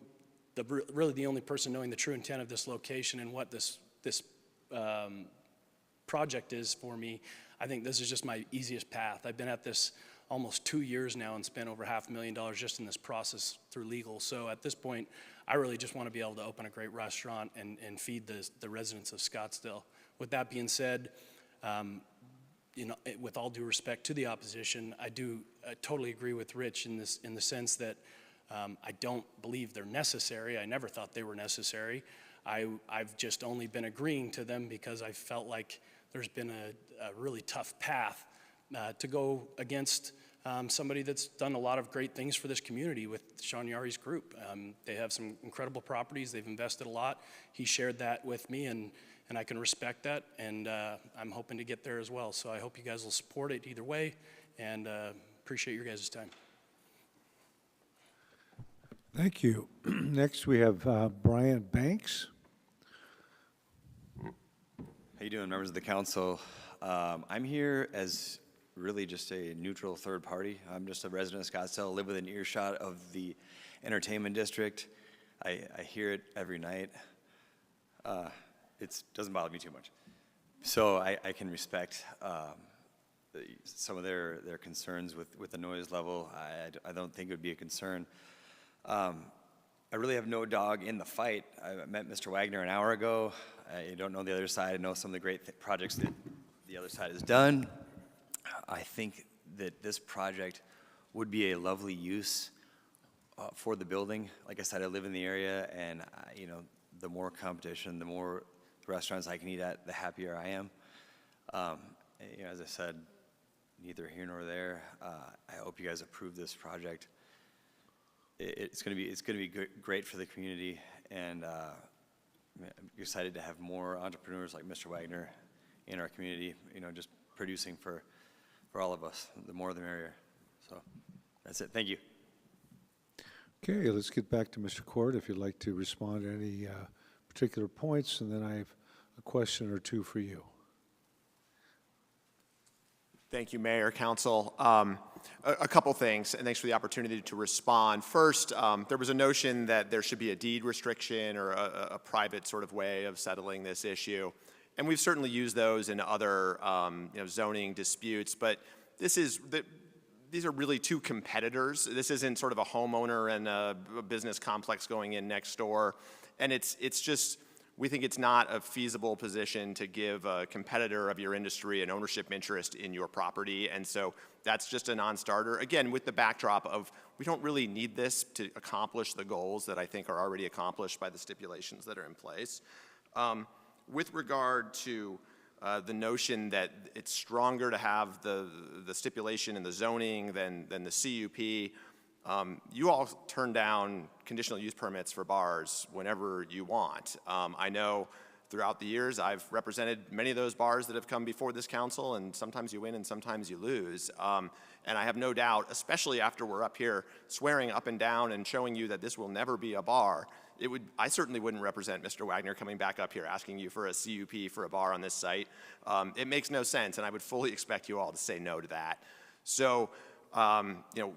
really the only person knowing the true intent of this location and what this project is for me, I think this is just my easiest path. I've been at this almost 2 years now and spent over $500,000 just in this process through legal. So at this point, I really just want to be able to open a great restaurant and feed the residents of Scottsdale. With that being said, with all due respect to the opposition, I totally agree with Rich in the sense that I don't believe they're necessary. I never thought they were necessary. I've just only been agreeing to them because I felt like there's been a really tough path to go against somebody that's done a lot of great things for this community with Sean Yari's group. They have some incredible properties. They've invested a lot. He shared that with me, and I can respect that, and I'm hoping to get there as well. So I hope you guys will support it either way, and appreciate your guys' time. Thank you. Next, we have Brian Banks. How you doing, members of the council? I'm here as really just a neutral third party. I'm just a resident of Scottsdale, live within earshot of the entertainment district. I hear it every night. It doesn't bother me too much. So I can respect some of their concerns with the noise level. I don't think it would be a concern. I really have no dog in the fight. I met Mr. Wagner an hour ago. I don't know the other side. I know some of the great projects that the other side has done. I think that this project would be a lovely use for the building. Like I said, I live in the area, and the more competition, the more restaurants I can eat at, the happier I am. As I said, neither here nor there. I hope you guys approve this project. It's going to be great for the community, and I'm excited to have more entrepreneurs like Mr. Wagner in our community. Just producing for all of us. The more, the merrier. So that's it. Thank you. Okay, let's get back to Mr. Court if you'd like to respond to any particular points, and then I have a question or two for you. Thank you, Mayor, Council. A couple things, and thanks for the opportunity to respond. First, there was a notion that there should be a deed restriction or a private sort of way of settling this issue. And we've certainly used those in other zoning disputes, but these are really two competitors. This isn't sort of a homeowner and a business complex going in next door. And it's just, we think it's not a feasible position to give a competitor of your industry an ownership interest in your property, and so that's just a non-starter. Again, with the backdrop of we don't really need this to accomplish the goals that I think are already accomplished by the stipulations that are in place. With regard to the notion that it's stronger to have the stipulation in the zoning than the CUP, you all turn down conditional use permits for bars whenever you want. I know throughout the years I've represented many of those bars that have come before this council, and sometimes you win and sometimes you lose. And I have no doubt, especially after we're up here swearing up and down and showing you that this will never be a bar, I certainly wouldn't represent Mr. Wagner coming back up here asking you for a CUP for a bar on this site. It makes no sense, and I would fully expect you all to say no to that. So,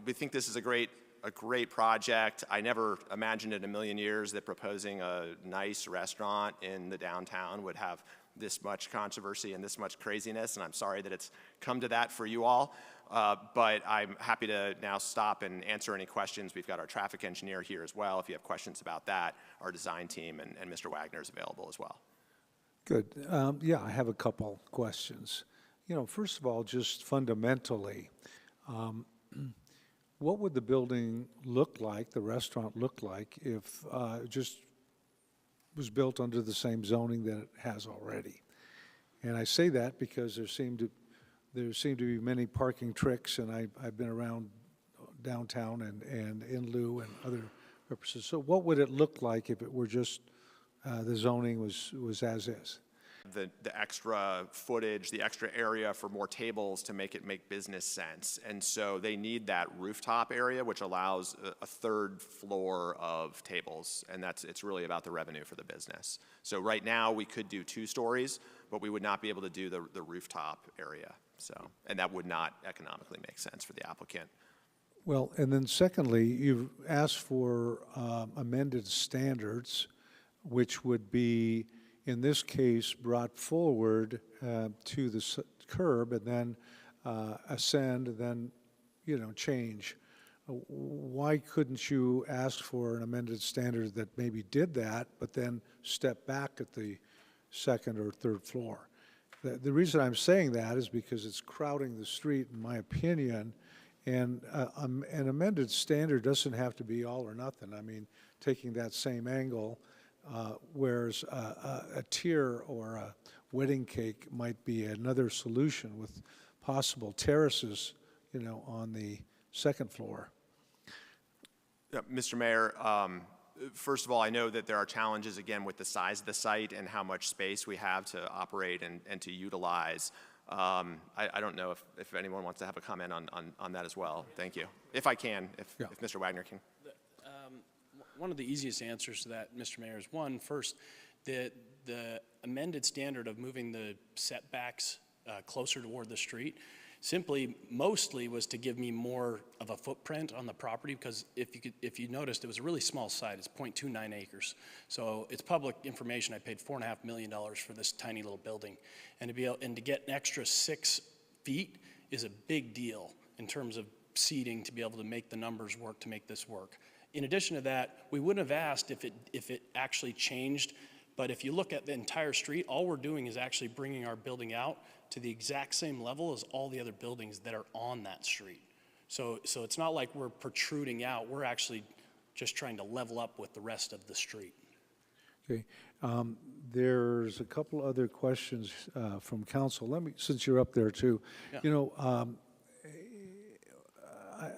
we think this is a great project. I never imagined in a million years that proposing a nice restaurant in the downtown would have this much controversy and this much craziness, and I'm sorry that it's come to that for you all. But I'm happy to now stop and answer any questions. We've got our traffic engineer here as well. If you have questions about that, our design team and Mr. Wagner is available as well. Good. Yeah, I have a couple questions. First of all, just fundamentally, what would the building look like, the restaurant look like, if it just was built under the same zoning that it has already? And I say that because there seem to be many parking tricks, and I've been around downtown and in lieu and other purposes. So what would it look like if it were just the zoning was as is? The extra footage, the extra area for more tables to make it make business sense. And so they need that rooftop area, which allows a third floor of tables. And it's really about the revenue for the business. So right now we could do 2 stories, but we would not be able to do the rooftop area. And that would not economically make sense for the applicant. Well, and then secondly, you've asked for amended standards, which would be, in this case, brought forward to the curb and then ascend, and then, change. Why couldn't you ask for an amended standard that maybe did that, but then step back at the 2nd or 3rd floor? The reason I'm saying that is because it's crowding the street, in my opinion, and an amended standard doesn't have to be all or nothing. I mean, taking that same angle, whereas a tier or a wedding cake might be another solution with possible terraces, on the 2nd floor. Mr. Mayor, first of all, I know that there are challenges, again, with the size of the site and how much space we have to operate and to utilize. I don't know if anyone wants to have a comment on that as well. Thank you. If I can, if Mr. Wagner can. One of the easiest answers to that, Mr. Mayor, is first, the amended standard of moving the setbacks closer toward the street mostly was to give me more of a footprint on the property, because if you noticed, it was a really small site. It's 0.29 acres. So it's public information. I paid $4.5 million for this tiny little building. And to get an extra 6 feet is a big deal in terms of seating to be able to make the numbers work, to make this work. In addition to that, we wouldn't have asked if it actually changed, but if you look at the entire street, all we're doing is actually bringing our building out to the exact same level as all the other buildings that are on that street. So it's not like we're protruding out. We're actually just trying to level up with the rest of the street. Okay. There's a couple other questions from council. Since you're up there too, Yeah.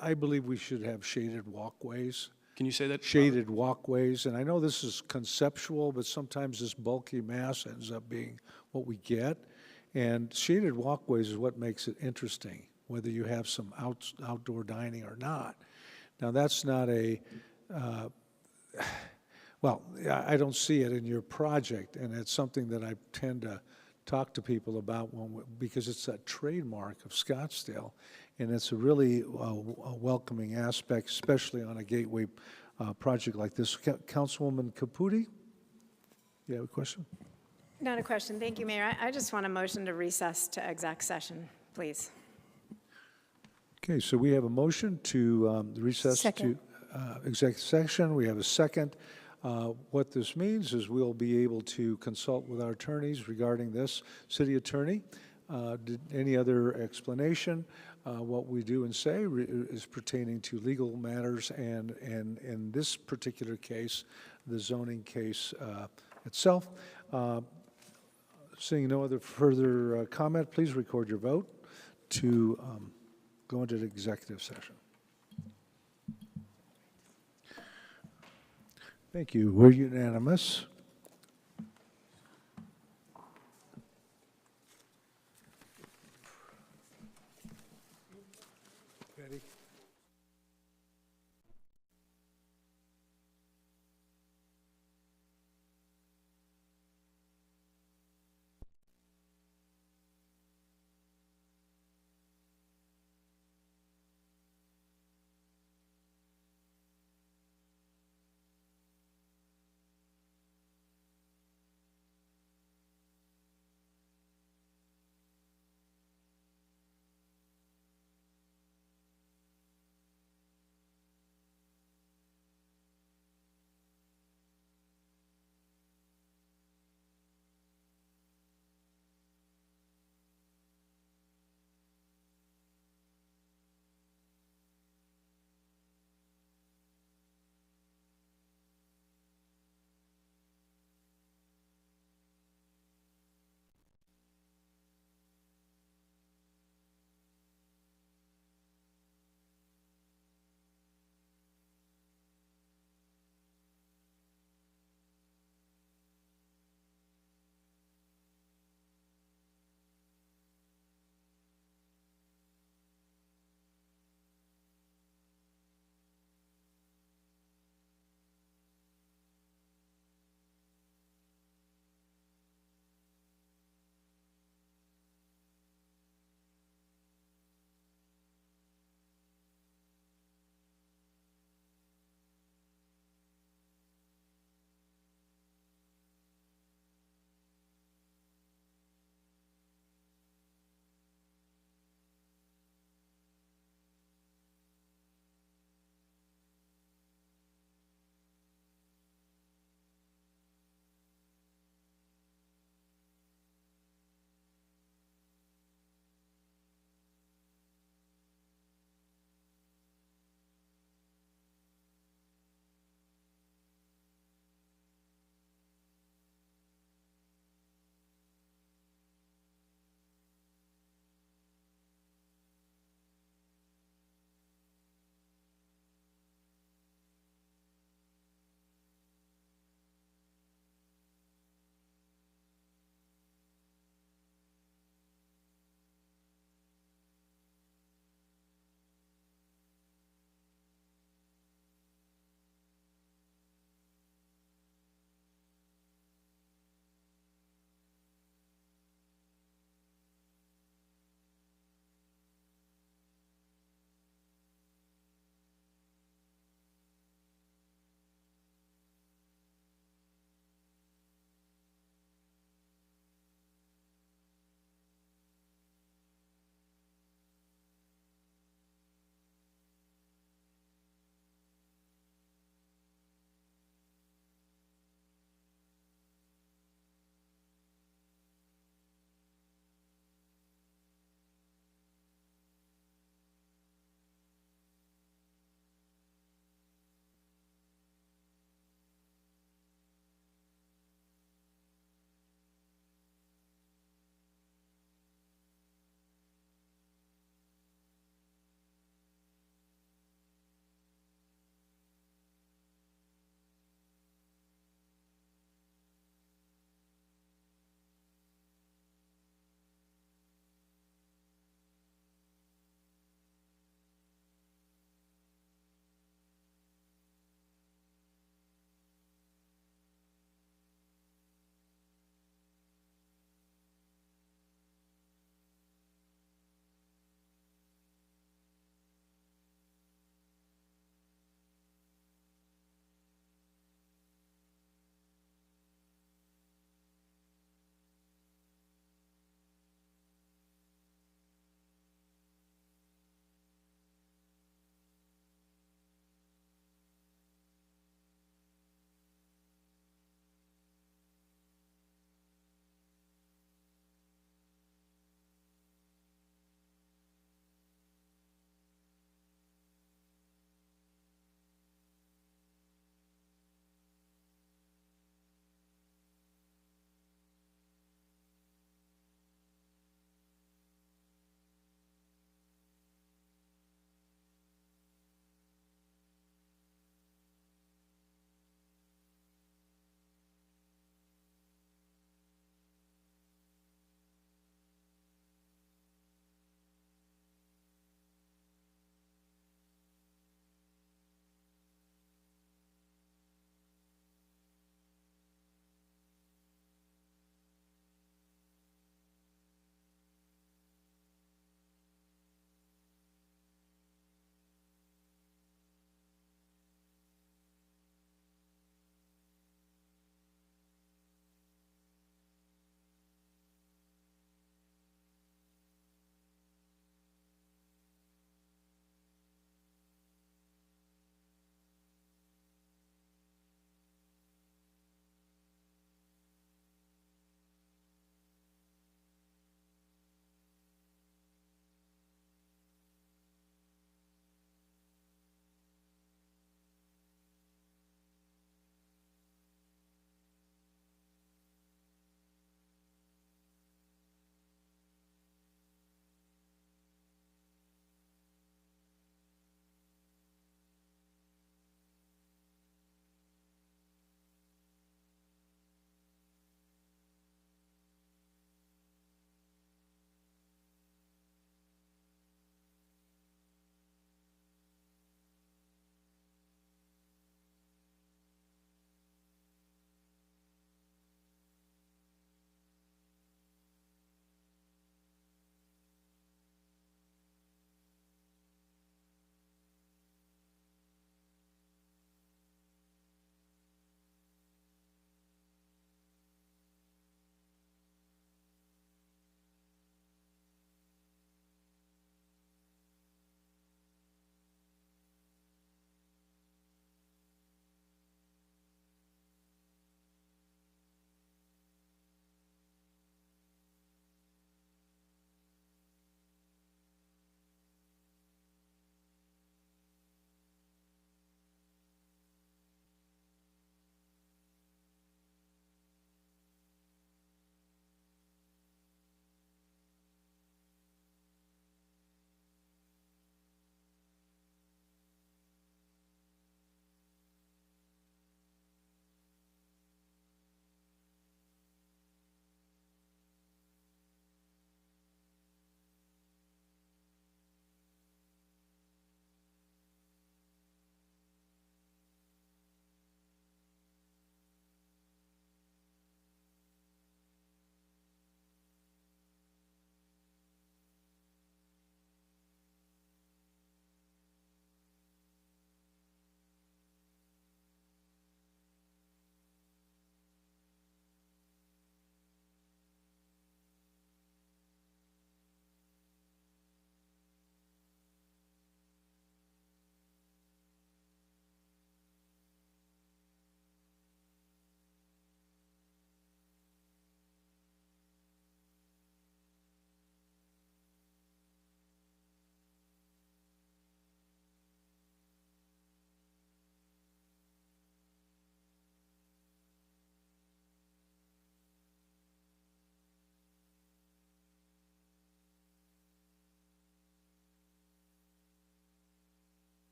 I believe we should have shaded walkways. Can you say that? Shaded walkways, and I know this is conceptual, but sometimes this bulky mass ends up being what we get. And shaded walkways is what makes it interesting, whether you have some outdoor dining or not. Now, that's not well, I don't see it in your project, and it's something that I tend to talk to people about because it's a trademark of Scottsdale, and it's a really a welcoming aspect, especially on a gateway project like this. Councilwoman Caputi, you have a question? Not a question. Thank you, Mayor. I just want a motion to recess to exec session, please. Okay, so we have a motion to recess Second. to executive session. We have a second. What this means is we'll be able to consult with our attorneys regarding this. City Attorney, any other explanation? What we do and say is pertaining to legal matters and in this particular case, the zoning case itself. Seeing no other further comment, please record your vote to go into the executive session. Thank you. We're unanimous. Ready?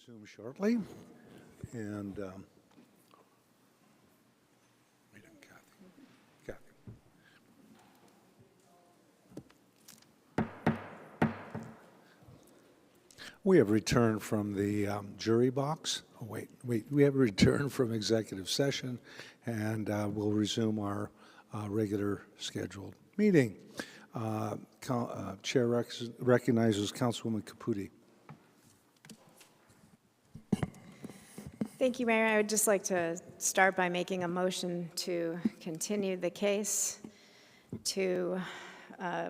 resume shortly. And wait on Kathy. We have returned from the jury box. Oh, wait, we have returned from executive session, and we'll resume our regular scheduled meeting. Chair recognizes Councilwoman Caputi. Thank you, Mayor. I would just like to start by making a motion to continue the case to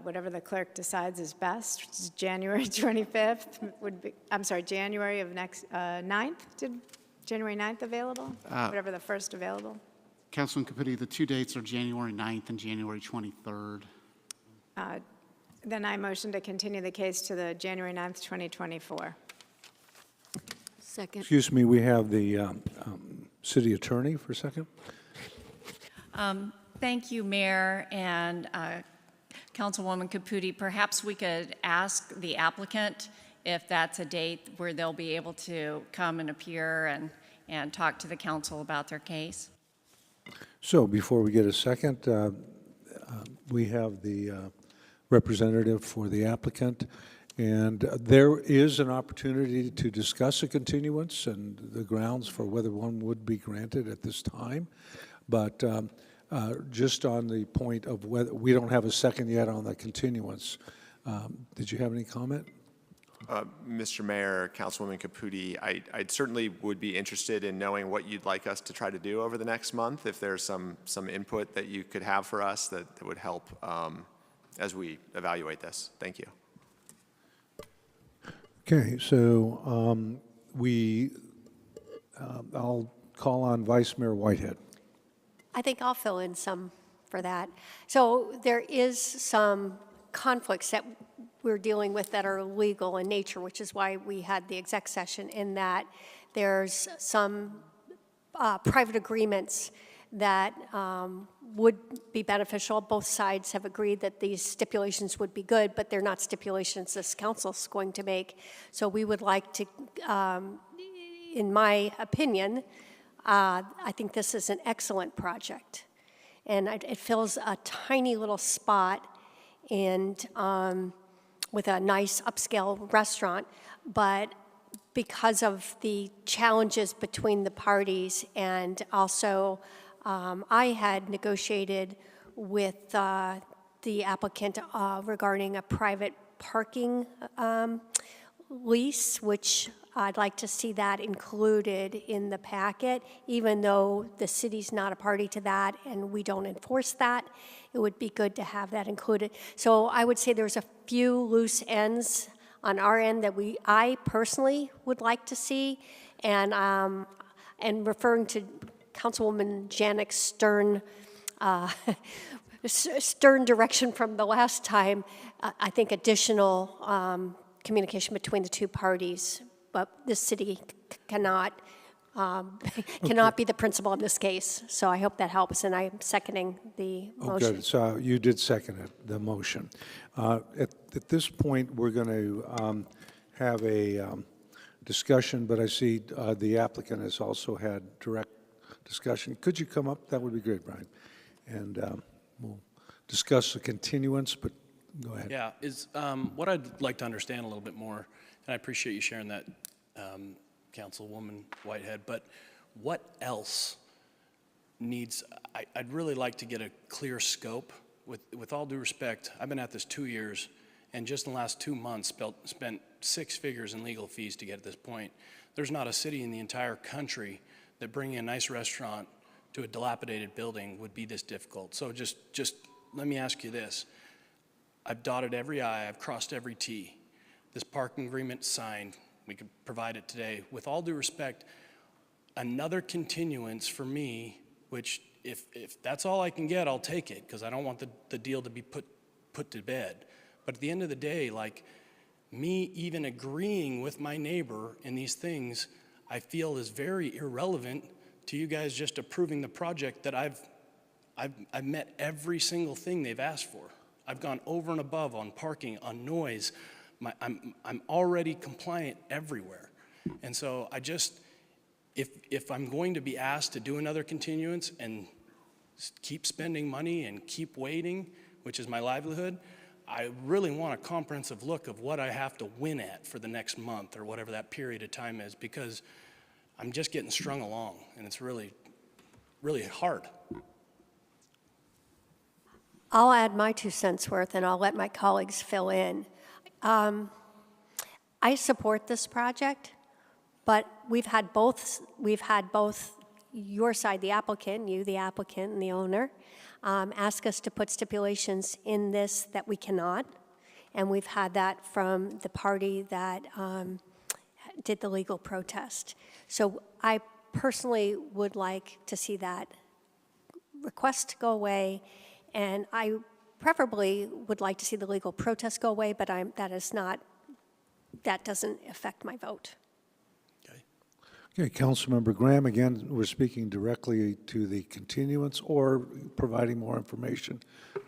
whatever the clerk decides is best, which is January 25th would be, I'm sorry, January of next, 9th? Did January 9th available? Whatever the first available? Councilman Caputi, the two dates are January 9th and January 23rd. Then I motion to continue the case to the January 9th, 2024. Second. Excuse me, we have the city attorney for a second. Thank you, Mayor and Councilwoman Caputi. Perhaps we could ask the applicant if that's a date where they'll be able to come and appear and talk to the council about their case. So before we get a second, we have the representative for the applicant. And there is an opportunity to discuss a continuance and the grounds for whether one would be granted at this time. But just on the point of whether we don't have a second yet on the continuance, did you have any comment? Mr. Mayor, Councilwoman Caputi, I certainly would be interested in knowing what you'd like us to try to do over the next month. If there's some input that you could have for us that would help as we evaluate this. Thank you. Okay, so I'll call on Vice Mayor Whitehead. I think I'll fill in some for that. So there is some conflicts that we're dealing with that are legal in nature, which is why we had the exec session, in that there's some private agreements that would be beneficial. Both sides have agreed that these stipulations would be good, but they're not stipulations this council's going to make. So we would like to, in my opinion, I think this is an excellent project. And it fills a tiny little spot and with a nice upscale restaurant, but because of the challenges between the parties, and also I had negotiated with the applicant regarding a private parking lease, which I'd like to see that included in the packet, even though the city's not a party to that and we don't enforce that. It would be good to have that included. So I would say there's a few loose ends on our end that I personally would like to see, and referring to Councilwoman Janik's stern direction from the last time, I think additional communication between the two parties, but this city cannot be the principal in this case. So I hope that helps, and I'm seconding the motion. Oh, good. So you did second it, the motion. At this point, we're going to have a discussion, but I see the applicant has also had direct discussion. Could you come up? That would be great, Brian. And we'll discuss the continuance, but go ahead. Yeah, what I'd like to understand a little bit more, and I appreciate you sharing that, Councilwoman Whitehead, but what else needs, I'd really like to get a clear scope. With all due respect, I've been at this 2 years, and just in the last 2 months spent 6 figures in legal fees to get to this point. There's not a city in the entire country that bringing a nice restaurant to a dilapidated building would be this difficult. So just let me ask you this. I've dotted every I, I've crossed every T. This parking agreement signed, we could provide it today. With all due respect, another continuance for me, which if that's all I can get, I'll take it, because I don't want the deal to be put to bed. But at the end of the day, like, me even agreeing with my neighbor in these things, I feel is very irrelevant to you guys just approving the project that I've met every single thing they've asked for. I've gone over and above on parking, on noise. I'm already compliant everywhere. And so I just, if I'm going to be asked to do another continuance and keep spending money and keep waiting, which is my livelihood, I really want a comprehensive look of what I have to win at for the next month or whatever that period of time is, because I'm just getting strung along, and it's really, really hard. I'll add my 2 cents worth, and I'll let my colleagues fill in. I support this project, but we've had both your side, the applicant, you, the applicant, and the owner, ask us to put stipulations in this that we cannot, and we've had that from the party that did the legal protest. So I personally would like to see that request go away, and I preferably would like to see the legal protest go away, but that doesn't affect my vote. Okay, Councilmember Graham, again, we're speaking directly to the continuance or providing more information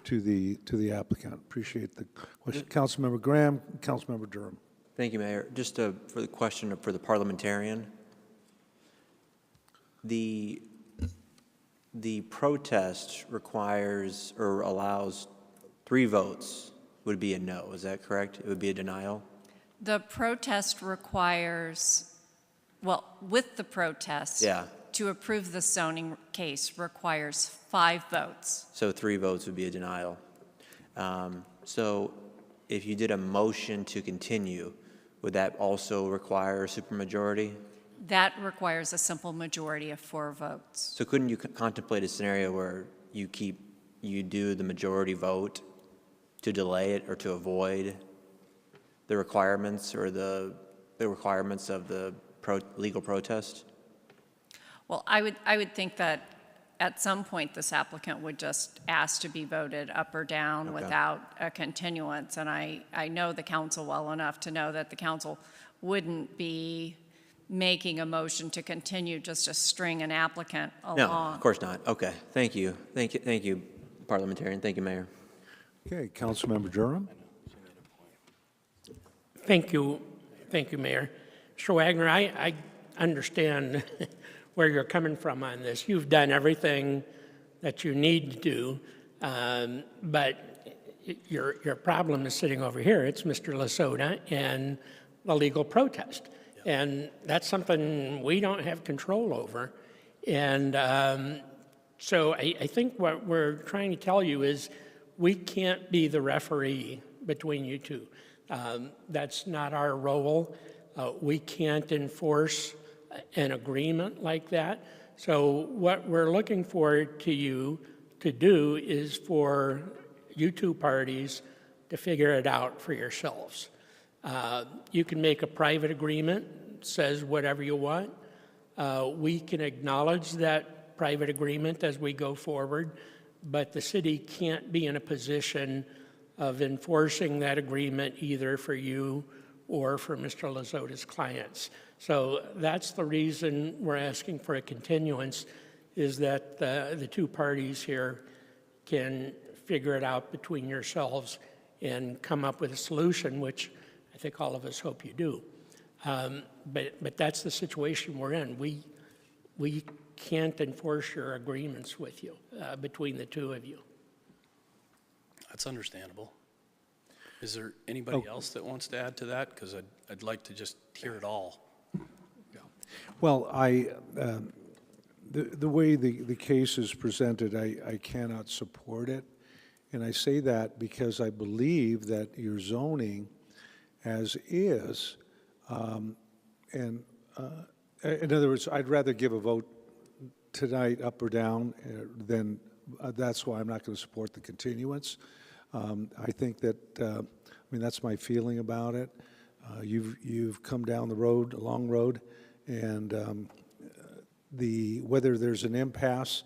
to the applicant. Appreciate the question. Councilmember Graham, Councilmember Durham. Thank you, Mayor. Just for the question for the parliamentarian, the protest requires or allows 3 votes would be a no. Is that correct? It would be a denial? The protest requires, well, with the protest, to approve the zoning case requires 5 votes. So 3 votes would be a denial. So if you did a motion to continue, would that also require a supermajority? That requires a simple majority of 4 votes. So couldn't you contemplate a scenario where you do the majority vote to delay it or to avoid the requirements or the requirements of the legal protest? Well, I would think that at some point this applicant would just ask to be voted up or down without a continuance. And I know the council well enough to know that the council wouldn't be making a motion to continue just to string an applicant along. No, of course not. Okay, thank you. Thank you, parliamentarian. Thank you, Mayor. Okay, Councilmember Durham. Thank you, Mayor. Mr. Wagner, I understand where you're coming from on this. You've done everything that you need to do, but your problem is sitting over here. It's Mr. Lasota and the legal protest. And that's something we don't have control over. And so I think what we're trying to tell you is we can't be the referee between you two. That's not our role. We can't enforce an agreement like that. So what we're looking for to you to do is for you two parties to figure it out for yourselves. You can make a private agreement, says whatever you want. We can acknowledge that private agreement as we go forward, but the city can't be in a position of enforcing that agreement either for you or for Mr. Lazota's clients. So that's the reason we're asking for a continuance, is that the 2 parties here can figure it out between yourselves and come up with a solution, which I think all of us hope you do. But that's the situation we're in. We can't enforce your agreements with you, between the 2 of you. That's understandable. Is there anybody else that wants to add to that? Because I'd like to just hear it all. Well, the way the case is presented, I cannot support it. And I say that because I believe that your zoning as is, in other words, I'd rather give a vote tonight up or down than, that's why I'm not going to support the continuance. I think that, that's my feeling about it. You've come down the road, a long road, and whether there's an impasse,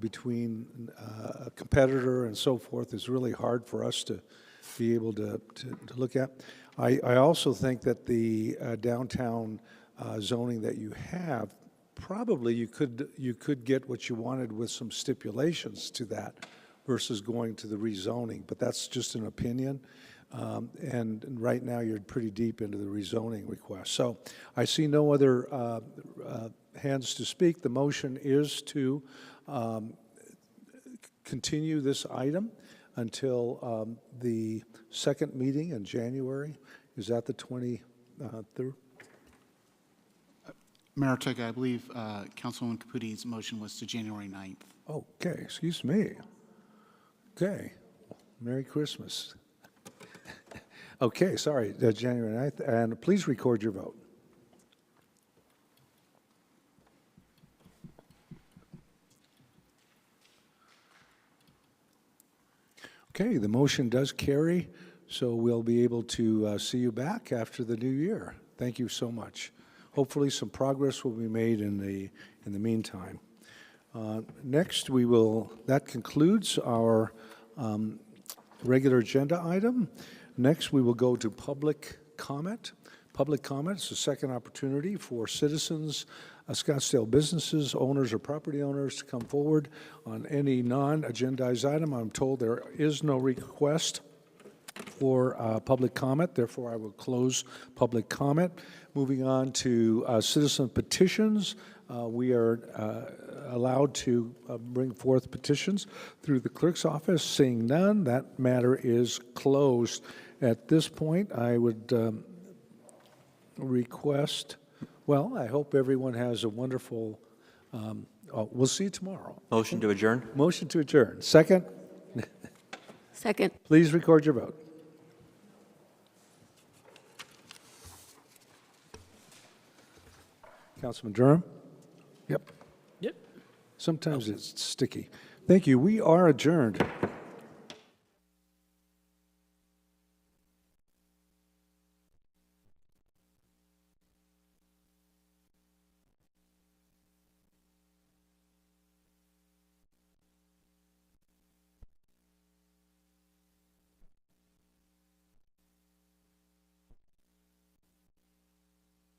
between a competitor and so forth is really hard for us to be able to look at. I also think that the downtown zoning that you have, probably you could get what you wanted with some stipulations to that versus going to the rezoning, but that's just an opinion. And right now, you're pretty deep into the rezoning request. So I see no other hands to speak. The motion is to continue this item until the second meeting in January. Is that the 23rd? Mayor Tega, I believe Councilwoman Caputi's motion was to January 9th. Okay, excuse me. Okay, Merry Christmas. Okay, sorry, January 9th, and please record your vote. Okay, the motion does carry, so we'll be able to see you back after the new year. Thank you so much. Hopefully some progress will be made in the meantime. Next, that concludes our regular agenda item. Next, we will go to public comment. Public comment is the second opportunity for citizens, Scottsdale businesses, owners or property owners to come forward on any non-agendized item. I'm told there is no request for public comment, therefore I will close public comment. Moving on to citizen petitions. We are allowed to bring forth petitions through the clerk's office. Seeing none, that matter is closed. At this point, I would request, well, I hope everyone has a wonderful, we'll see you tomorrow. Motion to adjourn? Motion to adjourn. Second? Second. Please record your vote. Councilman Durham? Yep. Yep. Sometimes it's sticky. Thank you. We are adjourned.